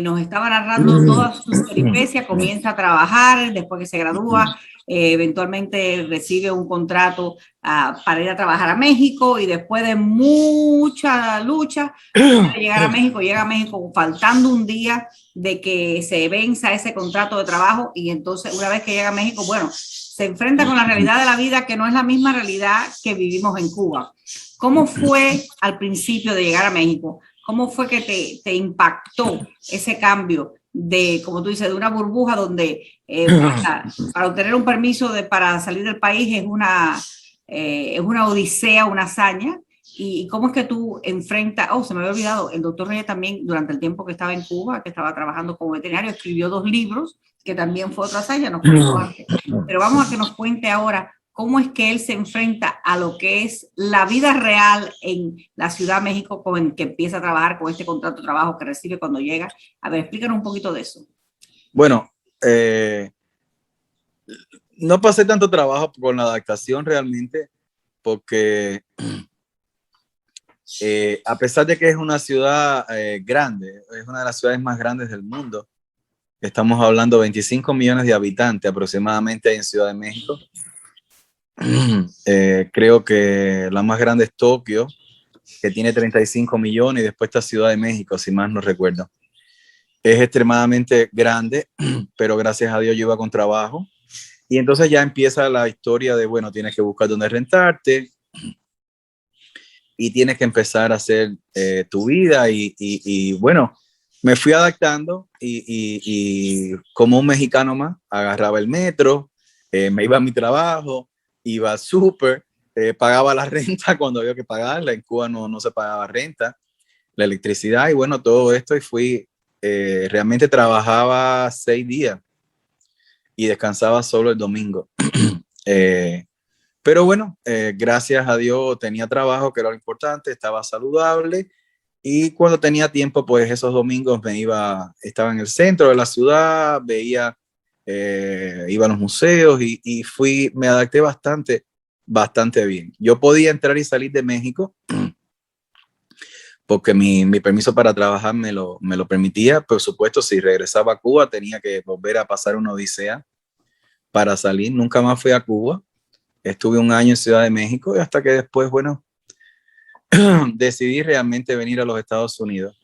Nos estaba narrando todas sus peripecias, comienza a trabajar, después que se gradúa, eventualmente recibe un contrato para ir a trabajar a México y después de mucha lucha, llega a México faltando un día de que se venza ese contrato de trabajo, y entonces una vez que llega a México, bueno, se enfrenta con la realidad de la vida, que no es la misma realidad que vivimos en Cuba. ¿Cómo fue al principio de llegar a México? ¿Cómo fue que te impactó ese cambio como tú dices, de una burbuja donde para obtener un permiso para salir del país es una odisea, una hazaña. ¿Y cómo es que tú enfrentas? Se me había olvidado, el doctor Reyes también, durante el tiempo que estaba en Cuba, que estaba trabajando como veterinario, escribió 2 libros, que también fue otra hazaña, nos contó antes. Pero vamos a que nos cuente ahora cómo es que él se enfrenta a lo que es la vida real en la Ciudad de México, con que empieza a trabajar con este contrato de trabajo que recibe cuando llega. A ver, explícanos un poquito de eso. Bueno, no pasé tanto trabajo con la adaptación realmente, porque a pesar de que es una ciudad grande, es una de las ciudades más grandes del mundo, estamos hablando de 25 millones de habitantes aproximadamente en Ciudad de México. Creo que la más grande es Tokio, que tiene 35 millones, y después está Ciudad de México, si más no recuerdo. Es extremadamente grande, pero gracias a Dios yo iba con trabajo. Y entonces ya empieza la historia de, bueno, tienes que buscar dónde rentarte y tienes que empezar a hacer tu vida. Y bueno, me fui adaptando y como un mexicano más, agarraba el metro, me iba a mi trabajo, iba súper, pagaba la renta cuando había que pagarla. En Cuba no se pagaba renta, la electricidad y bueno, todo esto. Y fui, realmente trabajaba 6 días y descansaba solo el domingo. Pero bueno, gracias a Dios tenía trabajo, que era lo importante, estaba saludable. Y cuando tenía tiempo, pues esos domingos estaba en el centro de la ciudad, iba a los museos y me adapté bastante bien. Yo podía entrar y salir de México porque mi permiso para trabajar me lo permitía. Por supuesto, si regresaba a Cuba, tenía que volver a pasar una odisea para salir. Nunca más fui a Cuba. Estuve 1 año en Ciudad de México y hasta que después, bueno, decidí realmente venir a los Estados Unidos,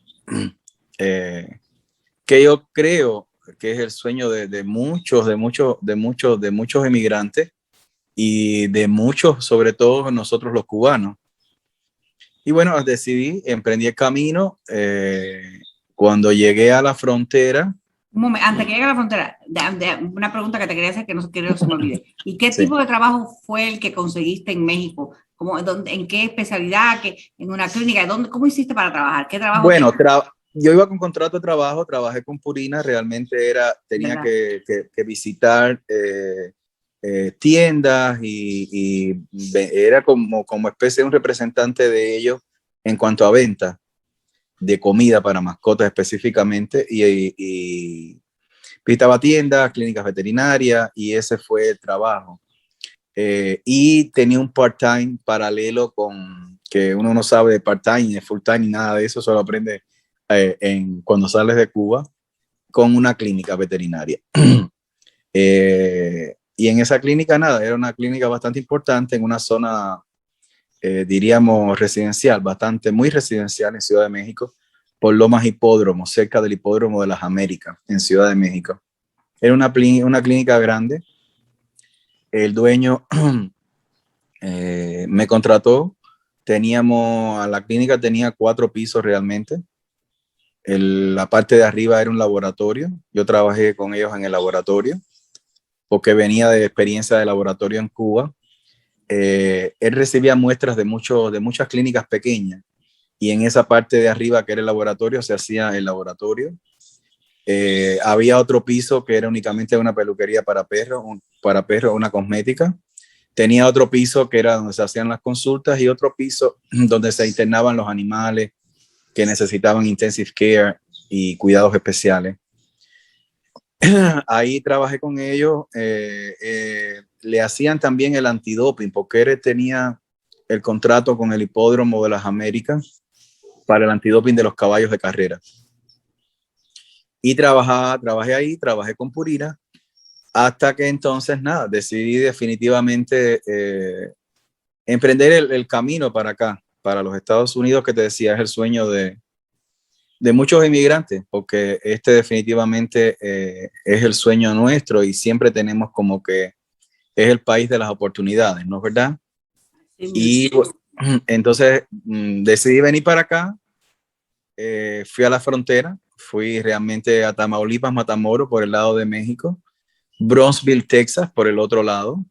que yo creo que es el sueño de muchos emigrantes y de muchos, sobre todo nosotros los cubanos. Y bueno, emprendí el camino. Cuando llegué a la frontera. Un momento, antes que llegue a la frontera, una pregunta que te quería hacer que no se me olvide. ¿Y qué tipo de trabajo fue el que conseguiste en México? ¿En qué especialidad? ¿En una clínica? ¿Cómo hiciste para trabajar? ¿Qué trabajo? Bueno, yo iba con contrato de trabajo, trabajé con Purina, realmente tenía que visitar tiendas y era como especie de un representante de ellos en cuanto a venta de comida para mascotas específicamente, y visitaba tiendas, clínicas veterinarias, y ese fue el trabajo. Y tenía un part-time paralelo que uno no sabe de part-time, de full-time ni nada de eso, solo aprende cuando sales de Cuba, con una clínica veterinaria. Y en esa clínica, era una clínica bastante importante en una zona, diríamos, residencial, muy residencial en Ciudad de México, por Lomas Hipódromo, cerca del Hipódromo de las Américas, en Ciudad de México. Era una clínica grande. El dueño me contrató. La clínica tenía 4 pisos realmente. La parte de arriba era un laboratorio. Yo trabajé con ellos en el laboratorio porque venía de experiencia de laboratorio en Cuba. Él recibía muestras de muchas clínicas pequeñas, y en esa parte de arriba, que era el laboratorio, se hacía el laboratorio. Había otro piso que era únicamente una peluquería para perros, una cosmética. Tenía otro piso que era donde se hacían las consultas, y otro piso donde se internaban los animales que necesitaban intensive care y cuidados especiales. Ahí trabajé con ellos. Le hacían también el antidoping, porque él tenía el contrato con el Hipódromo de las Américas para el antidoping de los caballos de carrera. Y trabajé ahí, trabajé con Purina, hasta que entonces, decidí definitivamente emprender el camino para acá, para los Estados Unidos, que te decía, es el sueño de muchos inmigrantes, porque definitivamente es el sueño nuestro, y siempre tenemos como que es el país de las oportunidades, ¿no es verdad? Sí. Y entonces decidí venir para acá. Fui a la frontera, Fui realmente a Tamaulipas, Matamoros, por el lado de México. Brownsville, Texas, por el otro lado.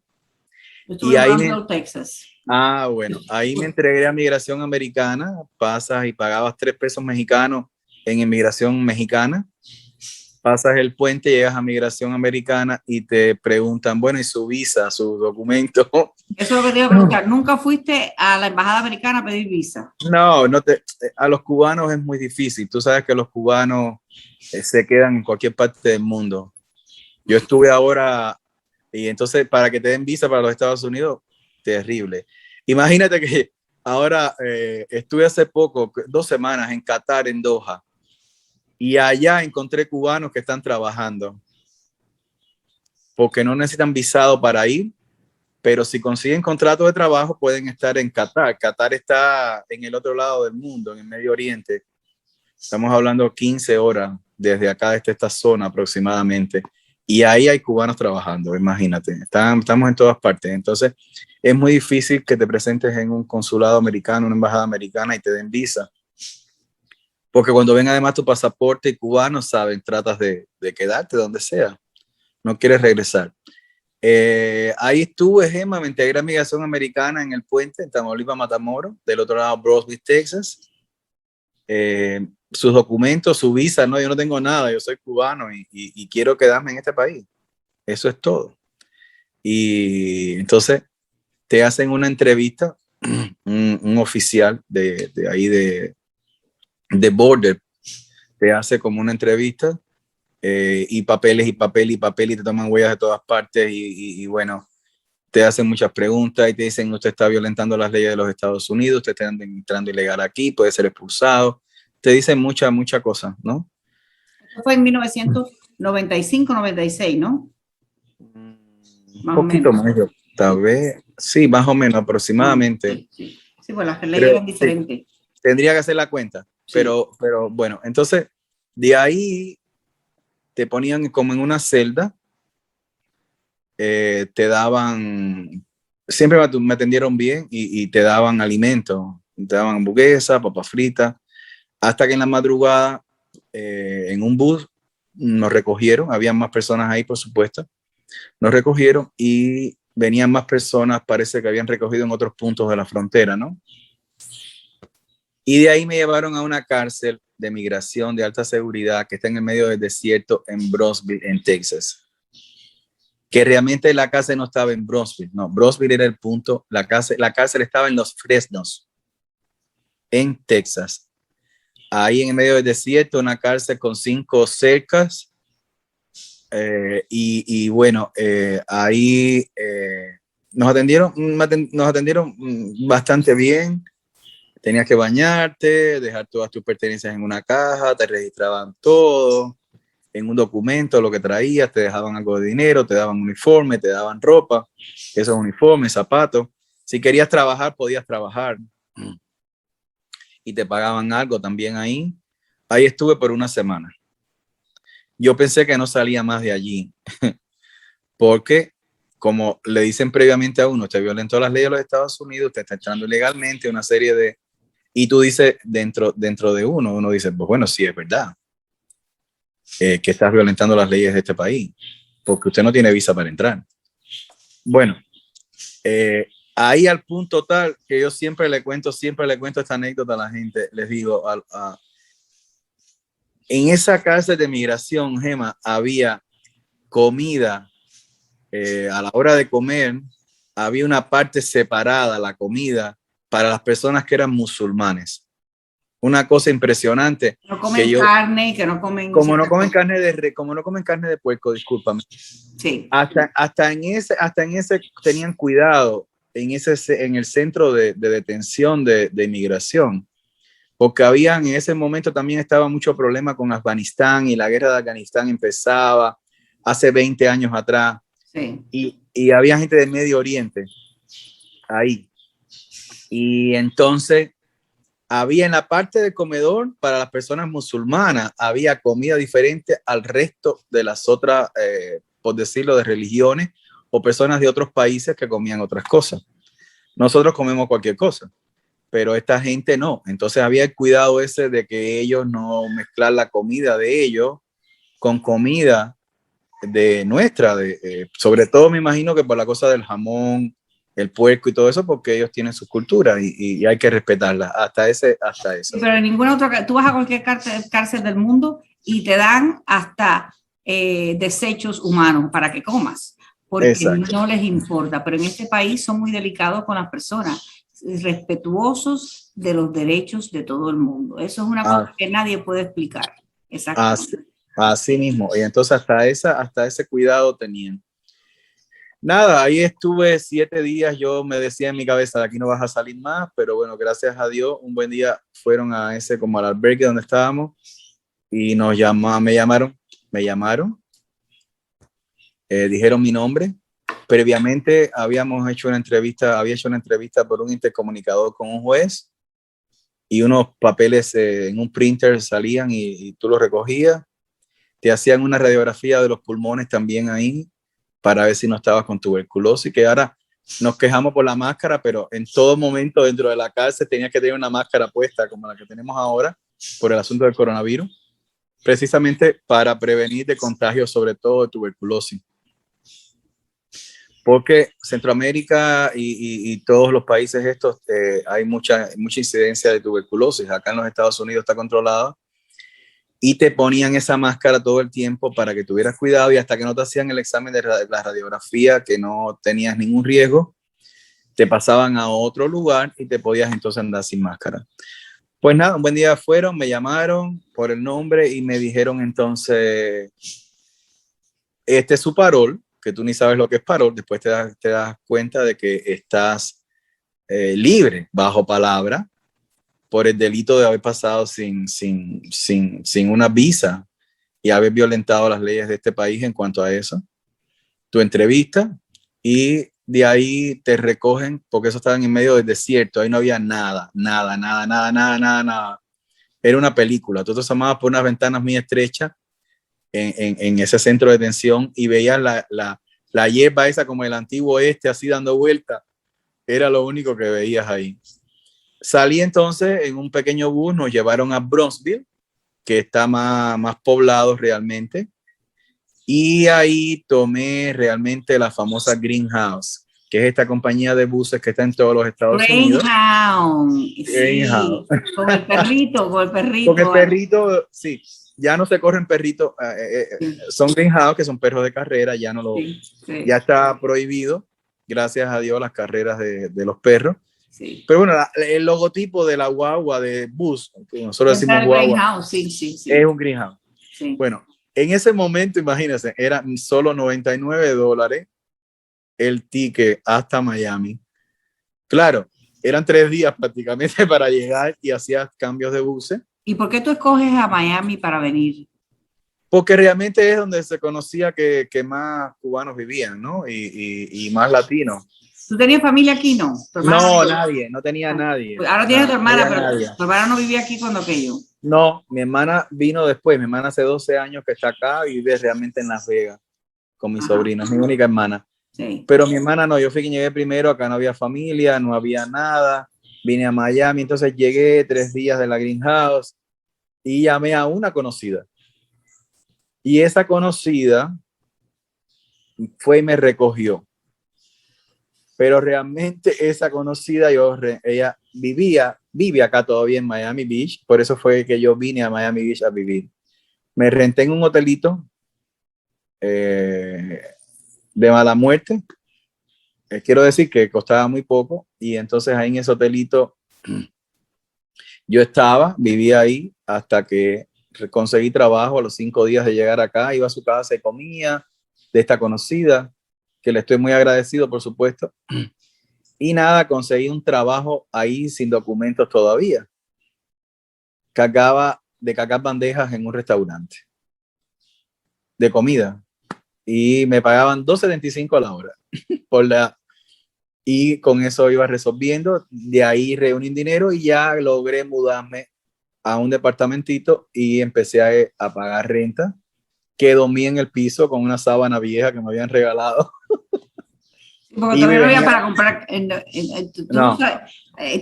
Estuve en Brownsville, Texas. Bueno, ahí me entregué a Migración Americana. Pasas y pagabas $3 mexicanos en inmigración mexicana. Pasas el puente, llegas a Migración Americana y te preguntan, bueno, ¿y su visa, su documento? Eso es lo que te iba a preguntar. ¿Nunca fuiste a la embajada americana a pedir visa? No, a los cubanos es muy difícil. Tú sabes que los cubanos se quedan en cualquier parte del mundo. Yo estuve ahora, y entonces para que te den visa para los Estados Unidos, terrible. Imagínate que ahora estuve hace poco, 2 semanas en Qatar, en Doha, y allá encontré cubanos que están trabajando porque no necesitan visado para ir, pero si consiguen contrato de trabajo pueden estar en Qatar. Qatar está en el otro lado del mundo, en el Medio Oriente. Estamos hablando 15 horas desde acá, desde esta zona aproximadamente. Y ahí hay cubanos trabajando, imagínate. Estamos en todas partes. Entonces, es muy difícil que te presentes en un consulado americano, una embajada americana y te den visa. Porque cuando ven además tu pasaporte cubano, saben, tratas de quedarte donde sea. No quieres regresar. Ahí estuve, Gemma, me integré a Migración Americana en el puente, en Tamaulipas, Matamoros, del otro lado, Brownsville, Texas. Sus documentos, su visa, no, yo no tengo nada, yo soy cubano y quiero quedarme en este país. Eso es todo. Y entonces te hacen una entrevista, un oficial de ahí de Border, te hace como una entrevista y papeles y papel y papel y te toman huellas de todas partes y bueno, te hacen muchas preguntas y te dicen usted está violentando las leyes de los Estados Unidos, usted está entrando ilegal aquí, puede ser expulsado. Te dicen muchas cosas, ¿no? Fue en 1995, 96, ¿no? Un poquito más, tal vez, sí, más o menos, aproximadamente. Sí, pues las leyes eran diferentes. Sí, tendría que hacer la cuenta, sí. pero bueno, entonces de ahí te ponían como en una celda, te daban, siempre me atendieron bien y te daban alimentos, te daban hamburguesas, papas fritas, hasta que en la madrugada en un bus nos recogieron, había más personas ahí por supuesto, nos recogieron y venían más personas, parece que habían recogido en otros puntos de la frontera, ¿no? Y de ahí me llevaron a una cárcel de migración de alta seguridad que está en el medio del desierto en Brownsville, en Texas. Que realmente la cárcel no estaba en Brownsville, no, Brownsville era el punto, la cárcel estaba en Los Fresnos, en Texas. Ahí en el medio del desierto, una cárcel con 5 cercas. Y bueno, ahí nos atendieron bastante bien. Tenías que bañarte, dejar todas tus pertenencias en una caja, te registraban todo en un documento, lo que traías, te dejaban algo de dinero, te daban uniforme, te daban ropa, esos uniformes, zapatos. Si querías trabajar, podías trabajar. Y te pagaban algo también ahí. Ahí estuve por 1 semana. Yo pensé que no salía más de allí, porque como le dicen previamente a uno, usted violentó las leyes de los Estados Unidos, usted está entrando ilegalmente, una serie de... Y tú dices, dentro de uno dice, pues bueno, sí es verdad, que estás violentando las leyes de este país, porque usted no tiene visa para entrar. Bueno, ahí al punto tal que yo siempre le cuento esta anécdota a la gente, les digo, en esa cárcel de migración, Gemma, había comida, a la hora de comer, había una parte separada, la comida, para las personas que eran musulmanes. Una cosa impresionante. No comen carne, que no comen... Como no comen carne de puerco, discúlpame. Sí. Hasta en ese tenían cuidado, en el centro de detención de inmigración. Porque en ese momento también estaba mucho problema con Afganistán y la guerra de Afganistán empezaba hace 20 años atrás. Sí. Y había gente del Medio Oriente ahí. Y entonces había en la parte del comedor para las personas musulmanas, había comida diferente al resto de las otras, por decirlo, de religiones o personas de otros países que comían otras cosas. Nosotros comemos cualquier cosa. pero esta gente no. Entonces había el cuidado ese de que ellos no mezclar la comida de ellos con comida de nuestra, sobre todo me imagino que por la cosa del jamón, el puerco y todo eso, porque ellos tienen su cultura y hay que respetarla, hasta eso. Pero en ninguna otra, tú vas a cualquier cárcel del mundo y te dan hasta desechos humanos para que comas, porque exacto, no les importa, pero en este país son muy delicados con las personas, respetuosos de los derechos de todo el mundo. Eso es una cosa que nadie puede explicar. Exacto. Así mismo, y entonces hasta ese cuidado tenían. Nada, ahí estuve 7 días, yo me decía en mi cabeza, de aquí no vas a salir más, pero bueno, gracias a Dios, un buen día fueron como al albergue donde estábamos, y me llamaron, dijeron mi nombre. Previamente había hecho una entrevista por un intercomunicador con un juez, y unos papeles en un printer salían y tú los recogías. Te hacían una radiografía de los pulmones también ahí para ver si no estabas con tuberculosis, que ahora nos quejamos por la máscara, pero en todo momento dentro de la cárcel tenías que tener una máscara puesta como la que tenemos ahora por el asunto del coronavirus, precisamente para prevenir de contagios, sobre todo de tuberculosis. Porque Centroamérica y todos los países estos hay mucha incidencia de tuberculosis. Acá en los Estados Unidos está controlada. Y te ponían esa máscara todo el tiempo para que tuvieras cuidado, y hasta que no te hacían el examen de la radiografía, que no tenías ningún riesgo, te pasaban a otro lugar y te podías entonces andar sin máscara. Pues nada, un buen día fueron, me llamaron por el nombre y me dijeron entonces, este es su parol, que tú ni sabes lo que es parol, después te das cuenta de que estás libre, bajo palabra, por el delito de haber pasado sin una visa y haber violentado las leyes de este país en cuanto a eso. Tu entrevista, y de ahí te recogen, porque eso estaba en medio del desierto, ahí no había nada. Era una película. Tú te asomabas por unas ventanas muy estrechas en ese centro de detención y veías la hierba esa como el antiguo oeste, así dando vuelta. Era lo único que veías ahí. Salí entonces en un pequeño bus, nos llevaron a Bronxville, que está más poblado realmente, y ahí tomé realmente la famosa Greyhound, que es esta compañía de buses que está en todos los Estados Unidos. Greyhound, con el perrito. Con el perrito, sí, ya no se corren perritos, son Greyhound, que son perros de carrera, ya ya está prohibido, gracias a Dios, las carreras de los perros. Sí. Pero bueno, el logotipo de la guagua de bus, que nosotros decimos guagua, sí. Es un Greyhound. Sí. Bueno, en ese momento, imagínense, eran solo $99 el ticket hasta Miami. Claro, eran 3 días prácticamente para llegar y hacías cambios de buses. ¿Y por qué tú escoges a Miami para venir? Porque realmente es donde se conocía que más cubanos vivían, ¿no? Y más latinos. ¿Tú tenías familia aquí, no? No, nadie, no tenía nadie. Ahora tienes tu hermana, pero tu hermana no vivía aquí cuando aquello. No, mi hermana vino después. Mi hermana hace 12 años que está acá y vive realmente en Las Vegas con mi sobrino. Es mi única hermana. Sí. Pero mi hermana no, yo fui quien llegué primero. Acá no había familia, no había nada. Vine a Miami, entonces llegué 3 días de la Greenhouse y llamé a una conocida. Y esa conocida fue y me recogió. Pero realmente esa conocida, ella vive acá todavía en Miami Beach, por eso fue que yo vine a Miami Beach a vivir. Me renté en un hotelito de mala muerte, quiero decir que costaba muy poco, y entonces ahí en ese hotelito yo vivía ahí hasta que conseguí trabajo. A los 5 días de llegar acá, iba a su casa y comía de esta conocida, que le estoy muy agradecido, por supuesto. Y nada, conseguí un trabajo ahí sin documentos todavía. Cargaba de cargar bandejas en un restaurante de comida y me pagaban $2.75 la hora y con eso iba resolviendo. De ahí reuní dinero y ya logré mudarme a un departamentito y empecé a pagar renta, que dormí en el piso con una sábana vieja que me habían regalado. Porque todavía no había para comprar.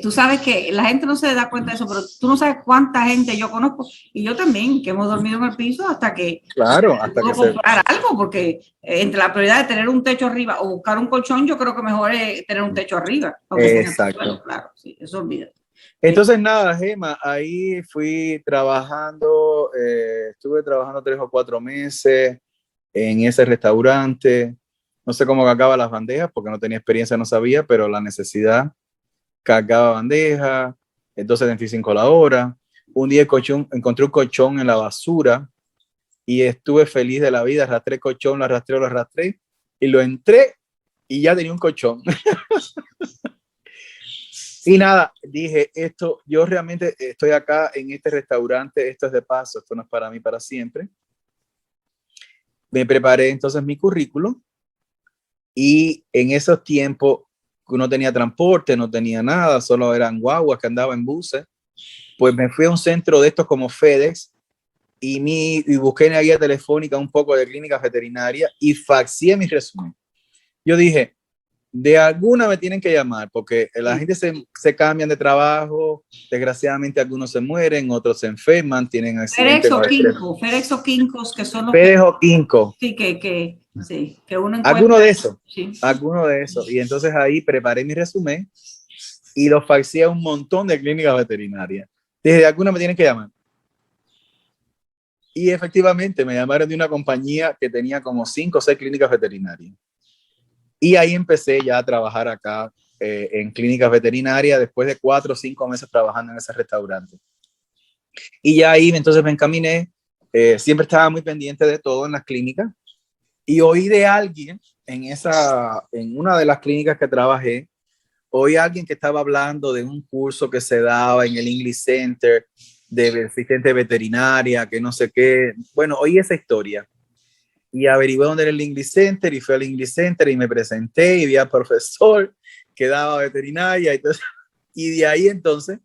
Tú sabes que la gente no se da cuenta de eso, pero tú no sabes cuánta gente yo conozco, y yo también, que hemos dormido en el piso hasta que puedo comprar algo, porque entre la prioridad de tener un techo arriba o buscar un colchón, yo creo que mejor es tener un techo arriba. Exacto. Claro, sí, eso olvídate. Entonces, nada, Gema, ahí fui trabajando, estuve trabajando 3 o 4 meses en ese restaurante. No sé cómo cargaba las bandejas, porque no tenía experiencia, no sabía, pero la necesidad cargaba bandeja, 2.75 la hora. Un día encontré un colchón en la basura y estuve feliz de la vida. Arrastré el colchón, lo arrastré y lo entré y ya tenía un colchón. Y nada, dije, yo realmente estoy acá en este restaurante, esto es de paso, esto no es para mí para siempre. Me preparé entonces mi currículum y en esos tiempos que no tenía transporte, no tenía nada, solo eran guaguas que andaba en buses, pues me fui a un centro de estos como FedEx y busqué en la guía telefónica un poco de clínicas veterinarias y faxié mi resumen. Yo dije, de alguna me tienen que llamar, porque la gente se cambian de trabajo, desgraciadamente algunos se mueren, otros se enferman, tienen accidentes. FedEx o Kinkos, que son los FedEx o Kinko. Sí, que uno encuentra. Alguno de esos. Sí. Alguno de esos. Y entonces ahí preparé mi resumen y lo faxié a un montón de clínicas veterinarias. Desde alguna me tienen que llamar. Y efectivamente me llamaron de una compañía que tenía como 5 o 6 clínicas veterinarias. Y ahí empecé ya a trabajar acá en clínicas veterinarias después de 4 o 5 meses trabajando en ese restaurante. Y ya ahí entonces me encaminé. Siempre estaba muy pendiente de todo en las clínicas. Y oí de alguien en una de las clínicas que trabajé, oí a alguien que estaba hablando de un curso que se daba en el English Center de asistente veterinaria, que no sé qué. Bueno, oí esa historia. Y averigué dónde era el English Center y fui al English Center y me presenté y vi al profesor que daba veterinaria. Y de ahí entonces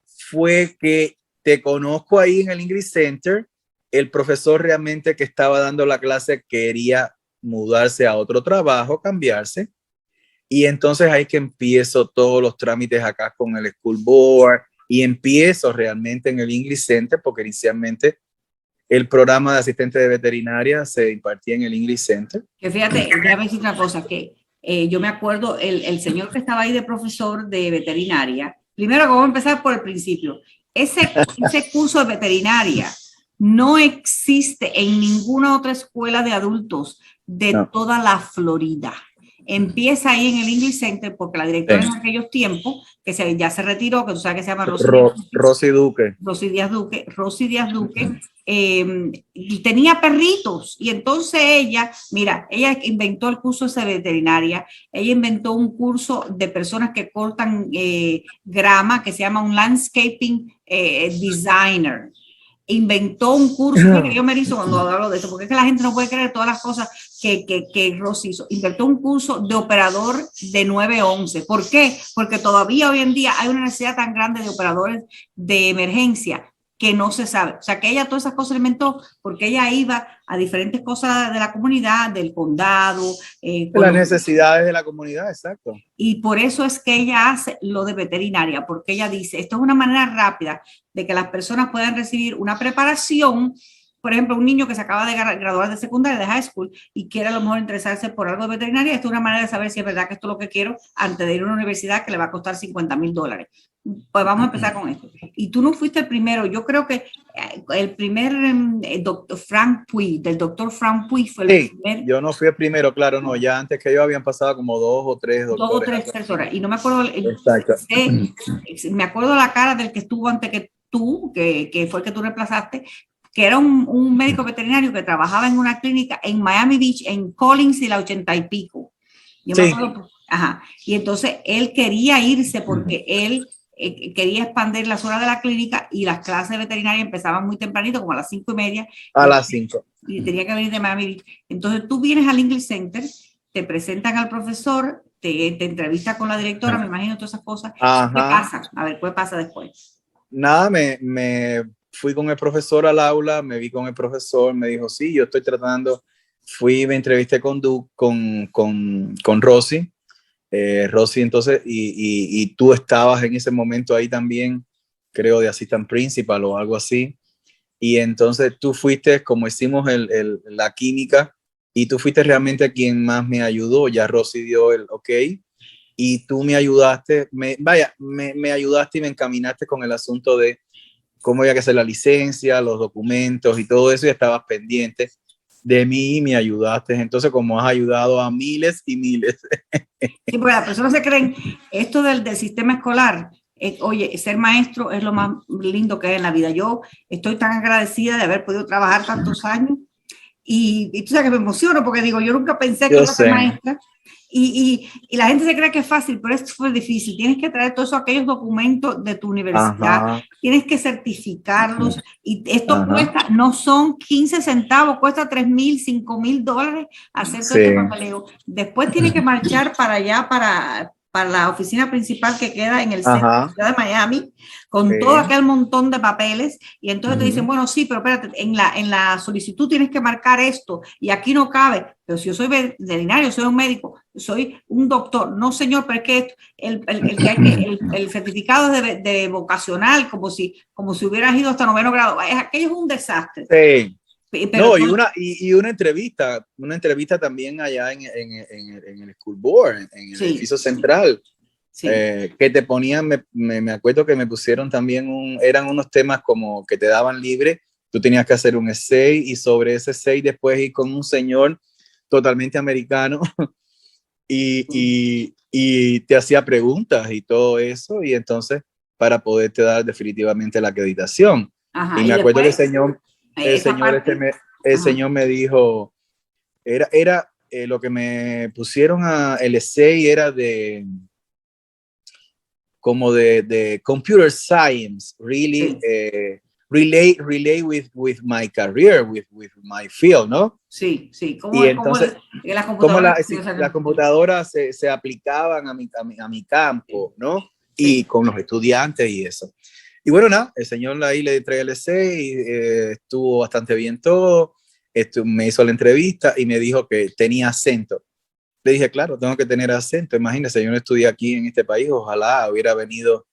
fue que te conozco ahí en el English Center. El profesor realmente que estaba dando la clase quería mudarse a otro trabajo, cambiarse. Y entonces ahí que empiezo todos los trámites acá con el School Board y empiezo realmente en el English Center porque inicialmente el programa de asistente de veterinaria se impartía en el English Center. Que fíjate, déjame decir una cosa, que yo me acuerdo, el señor que estaba ahí de profesor de veterinaria, primero vamos a empezar por el principio, ese curso de veterinaria no existe en ninguna otra escuela de adultos de toda la Florida. Empieza ahí en el English Center porque la directora en aquellos tiempos, que ya se retiró, que tú sabes que se llama Rosy Duque. Rosy Díaz Duque, tenía perritos y entonces ella inventó el curso de veterinaria, ella inventó un curso de personas que cortan grama que se llama un landscaping designer. Inventó un curso, que yo me erizo cuando hablo de eso, porque es que la gente no puede creer todas las cosas que Rosy hizo. Inventó un curso de operador de 911. ¿Por qué? Porque todavía hoy en día hay una necesidad tan grande de operadores de emergencia que no se sabe. O sea, que ella todas esas cosas las inventó porque ella iba a diferentes cosas de la comunidad, del condado. Las necesidades de la comunidad, exacto. Y por eso es que ella hace lo de veterinaria, porque ella dice, esto es una manera rápida de que las personas puedan recibir una preparación. Por ejemplo, un niño que se acaba de graduar de secundaria, de high school, y quiere a lo mejor interesarse por algo de veterinaria, esto es una manera de saber si es verdad que esto es lo que quiero antes de ir a una universidad que le va a costar $50,000. Pues vamos a empezar con esto. Y tú no fuiste el primero. Yo creo que el primer doctor Frank Puy fue el primer. Yo no fui el primero, claro, no. Ya antes que yo habían pasado como 2 o 3 doctores. 2 o 3 personas. Y no me acuerdo. Me acuerdo la cara del que estuvo antes que tú, que fue el que tú reemplazaste, que era un médico veterinario que trabajaba en una clínica en Miami Beach, en Collins y la 80 y pico. Yo me acuerdo, y entonces él quería irse porque él quería expandir las horas de la clínica y las clases de veterinaria empezaban muy tempranito, como a las 5:30. A las 5. Y tenía que venir de Miami Beach. Entonces tú vienes al English Center, te presentan al profesor, te entrevistas con la directora, me imagino todas esas cosas. ¿Qué pasa? A ver, ¿qué pasa después? Nada, me fui con el profesor al aula, me vi con el profesor, me dijo, sí, yo estoy tratando, me entrevisté con Rosy, Rosy, entonces, y tú estabas en ese momento ahí también, creo, de assistant principal o algo así. Y entonces tú fuiste, como hicimos la química, y tú fuiste realmente quien más me ayudó. Ya Rosy dio el ok, y tú me ayudaste, me ayudaste y me encaminaste con el asunto de cómo había que hacer la licencia, los documentos y todo eso, y estabas pendiente de mí y me ayudaste. Entonces, como has ayudado a miles y miles. Sí, porque las personas se creen esto del sistema escolar. Oye, ser maestro es lo más lindo que hay en la vida. Yo estoy tan agradecida de haber podido trabajar tantos años y tú sabes que me emociono porque digo, yo nunca pensé que iba a ser maestra y la gente se cree que es fácil, pero es súper difícil. Tienes que traer todos aquellos documentos de tu universidad, tienes que certificarlos y esto cuesta, no son 15 centavos, cuesta $3,000, $5,000 hacer todo este papeleo. Después tienes que marchar para allá, para la oficina principal que queda en el centro de la ciudad de Miami, con todo aquel montón de papeles, y entonces te dicen, bueno, sí, pero espérate, en la solicitud tienes que marcar esto, y aquí no cabe, pero si yo soy veterinario, soy un médico, soy un doctor, no señor, pero es que el certificado es de vocacional, como si hubieras ido hasta 9º grado, aquello es un desastre. Sí. Pero no, y una entrevista también allá en el School Board, en el edificio central, que te ponían, me acuerdo que me pusieron también, eran unos temas como que te daban libre, tú tenías que hacer un essay y sobre ese essay después ir con un señor totalmente americano y te hacía preguntas y todo eso, y entonces para poderte dar definitivamente la acreditación. Y me acuerdo que el señor me dijo, era lo que me pusieron el essay era como de computer science, really, relate with my career, with my field, ¿no? Sí. Y entonces, cómo las computadoras se aplicaban a mi campo, ¿no? Y con los estudiantes y eso. Y bueno, nada, el señor ahí le entregué el essay, estuvo bastante bien todo, me hizo la entrevista y me dijo que tenía acento. Le dije, claro, tengo que tener acento. Imagínese, yo no estudié aquí en este país, ojalá hubiera tenido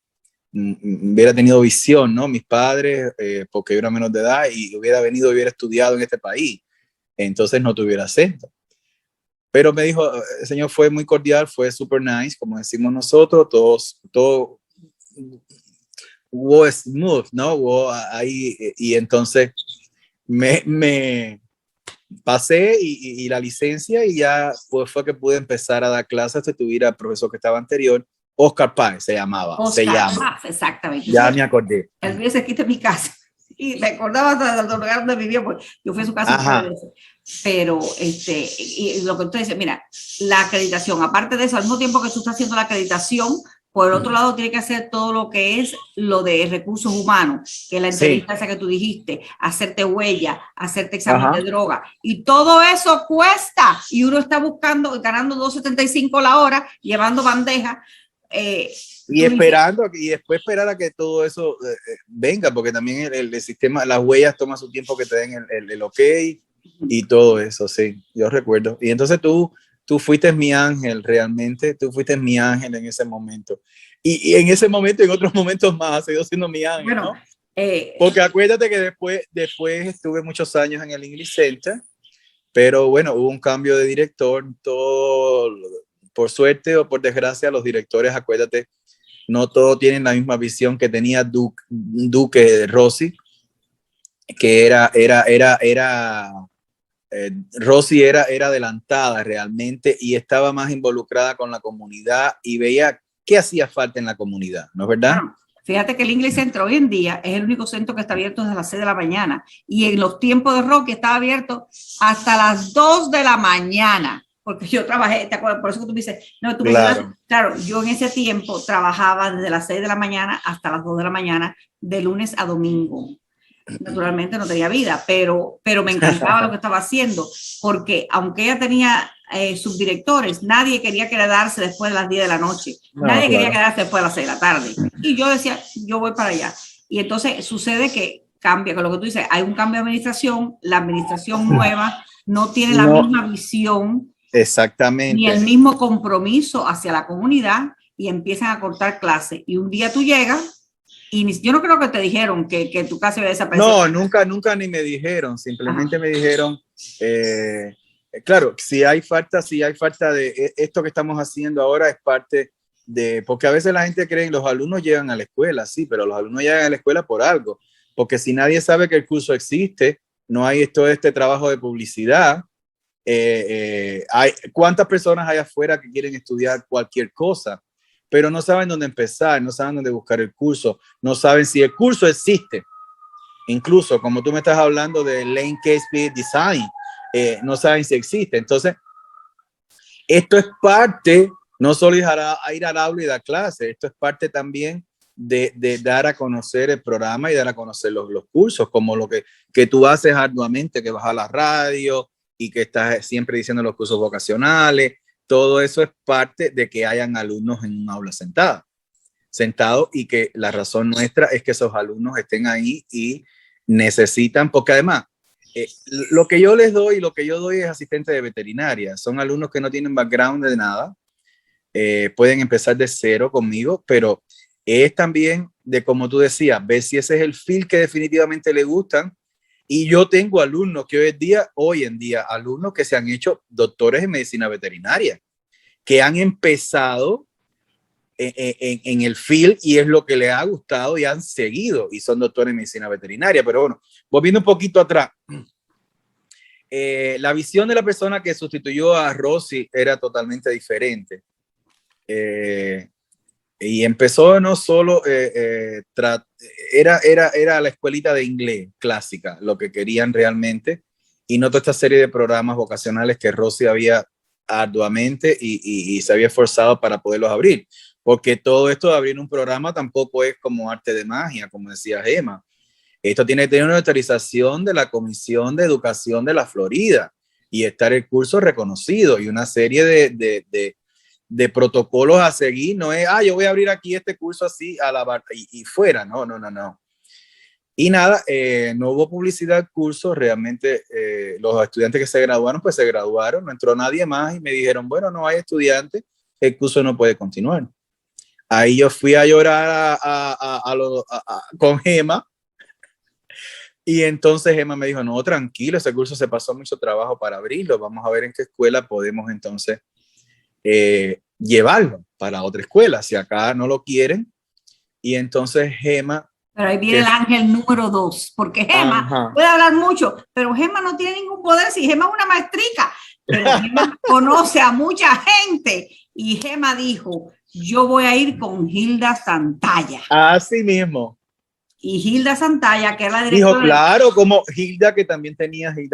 visión, ¿no? Mis padres, porque yo era menor de edad y hubiera estudiado en este país, entonces no tuviera acento. Pero me dijo, el señor fue muy cordial, fue super nice, como decimos nosotros, todo was smooth, ¿no? Ahí, y entonces me pasé y la licencia y ya pues fue que pude empezar a dar clases. Tuviera el profesor que estaba anterior, Oscar Páez se llamaba. Exactamente. Ya me acordé. El día se quita mi casa y recordaba del lugar donde vivía, pues yo fui a su casa. Pero y lo que usted dice, mira, la acreditación, aparte de eso, al mismo tiempo que tú estás haciendo la acreditación, por el otro lado tiene que hacer todo lo que es lo de recursos humanos, que es la entrevista esa que tú dijiste, hacerte huella, hacerte examen de droga, y todo eso cuesta, y uno está ganando $2.75 la hora, llevando bandeja, y esperando, y después esperar a que todo eso venga, porque también el sistema, las huellas toma su tiempo que te den el ok, y todo eso, sí, yo recuerdo. Y entonces tú fuiste mi ángel, realmente, tú fuiste mi ángel en ese momento. Y en ese momento, en otros momentos más, has seguido siendo mi ángel, bueno, ¿no? Porque acuérdate que después estuve muchos años en el English Center, pero bueno, hubo un cambio de director, todo, por suerte o por desgracia, los directores, acuérdate, no todos tienen la misma visión que tenía Duque Rosy, que Rosy era adelantada realmente y estaba más involucrada con la comunidad y veía qué hacía falta en la comunidad, ¿no es verdad? Bueno, fíjate que el English Center hoy en día es el único centro que está abierto desde las 6 de la mañana y en los tiempos de Rocky estaba abierto hasta las 2 de la mañana, porque yo trabajé, ¿te acuerdas? Por eso que tú me dices, no, tú claro, yo en ese tiempo trabajaba desde las 6 de la mañana hasta las 2 de la mañana, de lunes a domingo. Naturalmente no tenía vida, pero me encantaba lo que estaba haciendo, porque aunque ella tenía subdirectores, nadie quería quedarse después de las 10 de la noche, nadie quería quedarse después de las 6 de la tarde, y yo decía, yo voy para allá, y entonces sucede que cambia, con lo que tú dices, hay un cambio de administración, la administración nueva no tiene la misma visión, Exactamente. ni el mismo compromiso hacia la comunidad y empiezan a cortar clases. Y un día tú llegas y yo no creo que te dijeron que tu clase había desaparecido. No, nunca ni me dijeron, simplemente me dijeron, claro, si hay falta de esto que estamos haciendo ahora es parte de, porque a veces la gente cree que los alumnos llegan a la escuela, sí, pero los alumnos llegan a la escuela por algo, porque si nadie sabe que el curso existe, no hay todo este trabajo de publicidad. ¿Cuántas personas hay afuera que quieren estudiar cualquier cosa, pero no saben dónde empezar, no saben dónde buscar el curso, no saben si el curso existe? Incluso como tú me estás hablando de Lane Casey Design, no saben si existe. Entonces, esto es parte, no solo ir al aula y dar clases, esto es parte también de dar a conocer el programa y dar a conocer los cursos, como lo que tú haces arduamente, que vas a la radio y que estás siempre diciendo los cursos vocacionales. Todo eso es parte de que hayan alumnos en un aula sentados, y que la razón nuestra es que esos alumnos estén ahí y necesitan, porque además lo que yo les doy, lo que yo doy es asistente de veterinaria. Son alumnos que no tienen background de nada, pueden empezar de cero conmigo, pero es también de, como tú decías, ver si ese es el feel que definitivamente le gustan. Y yo tengo alumnos que hoy en día, alumnos que se han hecho doctores en medicina veterinaria, que han empezado en el field y es lo que les ha gustado y han seguido y son doctores en medicina veterinaria. Pero bueno, volviendo un poquito atrás, la visión de la persona que sustituyó a Rosy era totalmente diferente. Y empezó no solo, era la escuelita de inglés clásica, lo que querían realmente, y no toda esta serie de programas vocacionales que Rosy había arduamente y se había esforzado para poderlos abrir, porque todo esto de abrir un programa tampoco es como arte de magia, como decía Gemma. Esto tiene que tener una autorización de la Comisión de Educación de la Florida y estar el curso reconocido y una serie de protocolos a seguir. No es, yo voy a abrir aquí este curso así a la barra y fuera. No. Y nada, no hubo publicidad del curso. Realmente los estudiantes que se graduaron, pues se graduaron. No entró nadie más y me dijeron, bueno, no hay estudiantes, el curso no puede continuar. Ahí yo fui a llorar con Gemma. Y entonces Gemma me dijo, no, tranquilo, ese curso se pasó mucho trabajo para abrirlo. Vamos a ver en qué escuela podemos entonces llevarlo para otra escuela, si acá no lo quieren. Y entonces Gemma... Pero ahí viene el ángel número 2, porque Gemma puede hablar mucho, pero Gemma no tiene ningún poder, si Gemma es una maestrica, pero Gemma conoce a mucha gente, y Gemma dijo, yo voy a ir con Hilda Santalla. Así mismo. Y Hilda Santalla, que es la directora... Dijo, claro, como Hilda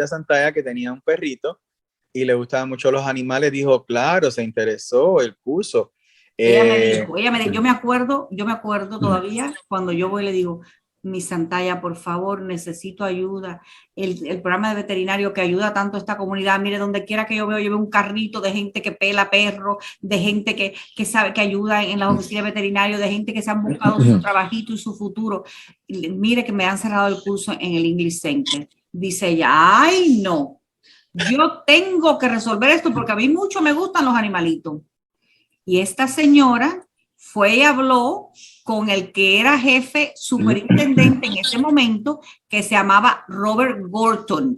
Santalla, que tenía un perrito, y le gustaban mucho los animales, dijo, claro, se interesó el curso. Ella me dijo, yo me acuerdo todavía cuando yo voy y le digo, mi Santalla, por favor, necesito ayuda. El programa de veterinario que ayuda tanto a esta comunidad, mire, donde quiera que yo veo un carrito de gente que pela perros, de gente que sabe que ayuda en las oficinas de veterinario, de gente que se han buscado su trabajito y su futuro. Mire que me han cerrado el curso en el English Center. Dice ella, ay, no. Yo tengo que resolver esto porque a mí mucho me gustan los animalitos. Y esta señora fue y habló con el que era jefe superintendente en ese momento, que se llamaba Robert Gorton.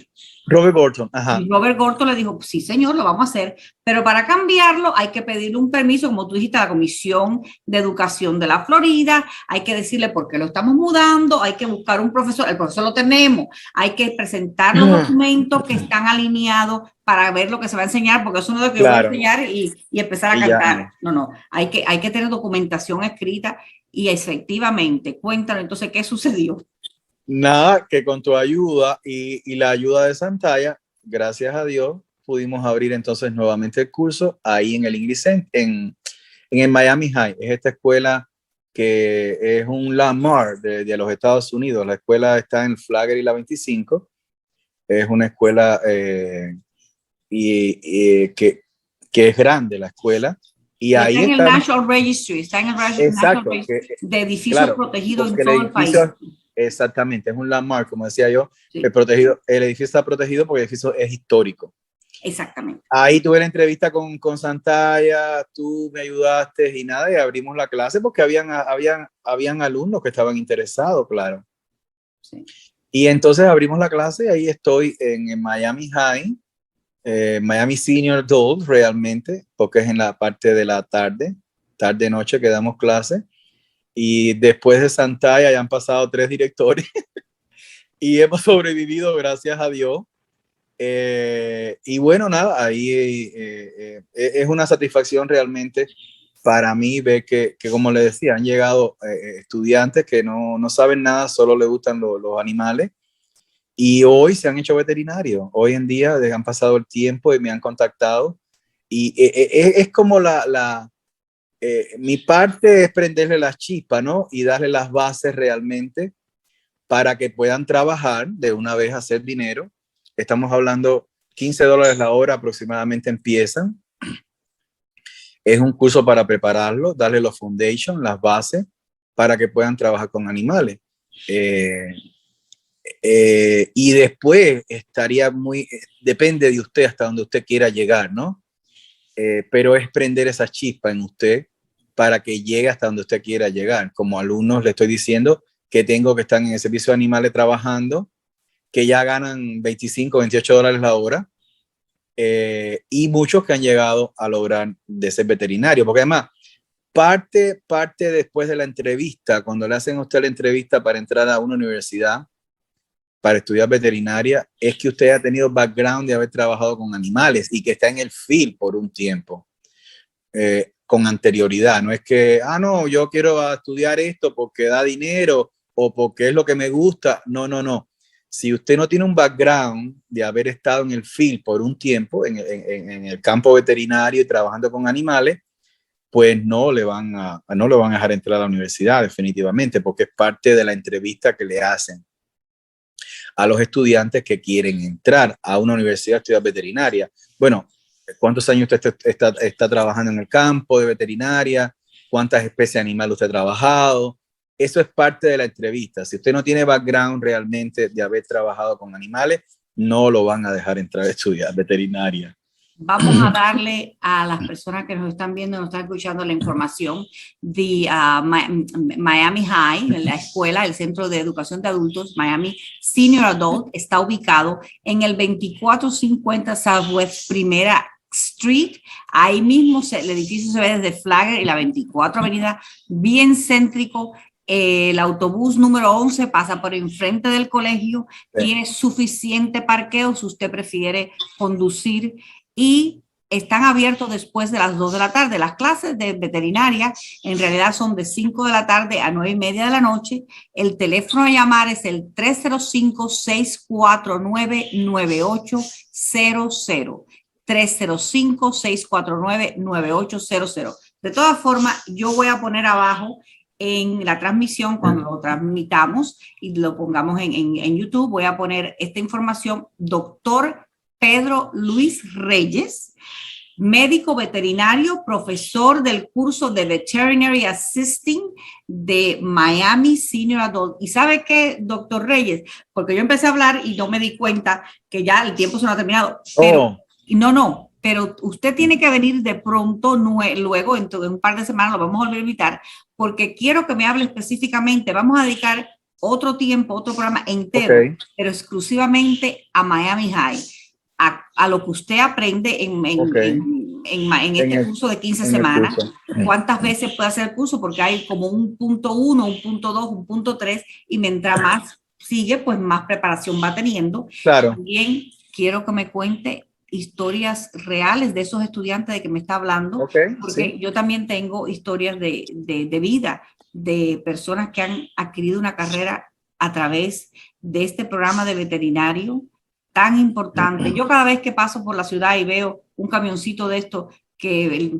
Ajá. Y Robert Gorton le dijo, sí señor, lo vamos a hacer, pero para cambiarlo hay que pedirle un permiso, como tú dijiste, a la Comisión de Educación de la Florida, hay que decirle por qué lo estamos mudando, hay que buscar un profesor, el profesor lo tenemos, hay que presentar los documentos que están alineados para ver lo que se va a enseñar, porque eso no es lo que voy a enseñar y empezar a cantar. No, hay que tener documentación escrita y efectivamente, cuéntanos entonces qué sucedió. Nada, que con tu ayuda y la ayuda de Santalla, gracias a Dios, pudimos abrir entonces nuevamente el curso ahí en el English Center, en el Miami High. Es esta escuela que es un landmark de los Estados Unidos. La escuela está en Flagler y la 25. Es una escuela que es grande, la escuela. Y ahí está en el National Registry, está en el National Registry de edificios protegidos en todo el país. Exactamente, es un landmark, como decía yo, sí. El edificio está protegido porque el edificio es histórico. Exactamente. Ahí tuve la entrevista con Santalla, tú me ayudaste y nada, y abrimos la clase porque habían alumnos que estaban interesados, claro. Sí. Y entonces abrimos la clase y ahí estoy en Miami High, Miami Senior Adult realmente, porque es en la parte de la tarde-noche que damos clase. Y después de Santalla ya han pasado 3 directores y hemos sobrevivido, gracias a Dios. Y bueno, nada, ahí es una satisfacción realmente para mí ver que como les decía, han llegado estudiantes que no saben nada, solo les gustan los animales y hoy se han hecho veterinarios. Hoy en día han pasado el tiempo y me han contactado y es como mi parte es prenderle las chispas, ¿no? Y darle las bases realmente para que puedan trabajar de una vez, hacer dinero. Estamos hablando $15 la hora aproximadamente empiezan. Es un curso para prepararlo, darle los foundations, las bases, para que puedan trabajar con animales. Y después depende de usted hasta donde usted quiera llegar, ¿no? Pero es prender esa chispa en usted para que llegue hasta donde usted quiera llegar. Como alumnos le estoy diciendo que tengo que estar en el servicio de animales trabajando, que ya ganan $25, $28 la hora, y muchos que han llegado a lograr de ser veterinario, porque además parte después de la entrevista, cuando le hacen a usted la entrevista para entrar a una universidad para estudiar veterinaria, es que usted ha tenido background de haber trabajado con animales y que está en el field por un tiempo, con anterioridad. No es que, no, yo quiero estudiar esto porque da dinero o porque es lo que me gusta. No. Si usted no tiene un background de haber estado en el field por un tiempo, en el campo veterinario y trabajando con animales, pues no lo van a dejar entrar a la universidad definitivamente, porque es parte de la entrevista que le hacen a los estudiantes que quieren entrar a una universidad a estudiar veterinaria. Bueno, ¿cuántos años usted está trabajando en el campo de veterinaria? ¿Cuántas especies animales usted ha trabajado? Eso es parte de la entrevista. Si usted no tiene background realmente de haber trabajado con animales, no lo van a dejar entrar a estudiar veterinaria. Vamos a darle a las personas que nos están viendo, nos están escuchando la información de Miami High, la escuela, el Centro de Educación de Adultos, Miami Senior Adult, está ubicado en el 2450 Southwest Primera Street. Ahí mismo el edificio se ve desde Flagler y la 24 Avenida, bien céntrico. El autobús número 11 pasa por enfrente del colegio, tiene suficiente parqueo si usted prefiere conducir y están abiertos después de las 2 de la tarde. Las clases de veterinaria en realidad son de 5 de la tarde a 9:30 de la noche. El teléfono a llamar es el 305-649-9800. 305-649-9800. De todas formas, yo voy a poner abajo en la transmisión, cuando lo transmitamos y lo pongamos en YouTube, voy a poner esta información. Doctor Pedro Luis Reyes, médico veterinario, profesor del curso de Veterinary Assisting de Miami Senior Adult. ¿Y sabe qué, doctor Reyes? Porque yo empecé a hablar y no me di cuenta que ya el tiempo se nos ha terminado. Pero, pero usted tiene que venir de pronto, luego, en un par de semanas, lo vamos a volver a invitar, porque quiero que me hable específicamente. Vamos a dedicar otro tiempo, otro programa entero, pero exclusivamente a Miami High, a lo que usted aprende en este curso de 15 semanas. ¿Cuántas veces puede hacer el curso? Porque hay como un punto 1, un punto 2, un punto 3, y mientras más sigue, pues más preparación va teniendo. Claro. También quiero que me cuente historias reales de esos estudiantes de que me está hablando, porque yo también tengo historias de vida, de personas que han adquirido una carrera a través de este programa de veterinario tan importante. Yo cada vez que paso por la ciudad y veo un camioncito de esto que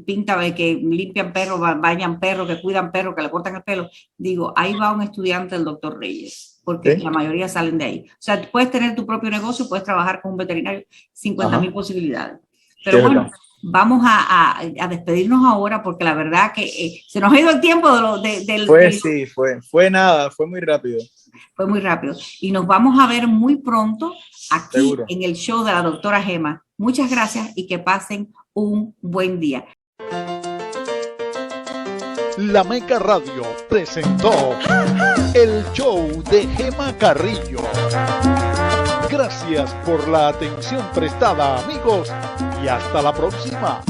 que limpian perros, bañan perros, que cuidan perros, que le cortan el pelo, digo, ahí va un estudiante del doctor Reyes, porque la mayoría salen de ahí. O sea, puedes tener tu propio negocio, puedes trabajar con un veterinario, 50,000 posibilidades. Pero bueno, vamos a despedirnos ahora, porque la verdad que se nos ha ido el tiempo fue nada, fue muy rápido. Fue muy rápido. Y nos vamos a ver muy pronto aquí en el show de la doctora Gema. Muchas gracias y que pasen un buen día. La Meca Radio presentó el show de Gema Carrillo. Gracias por la atención prestada, amigos, y hasta la próxima.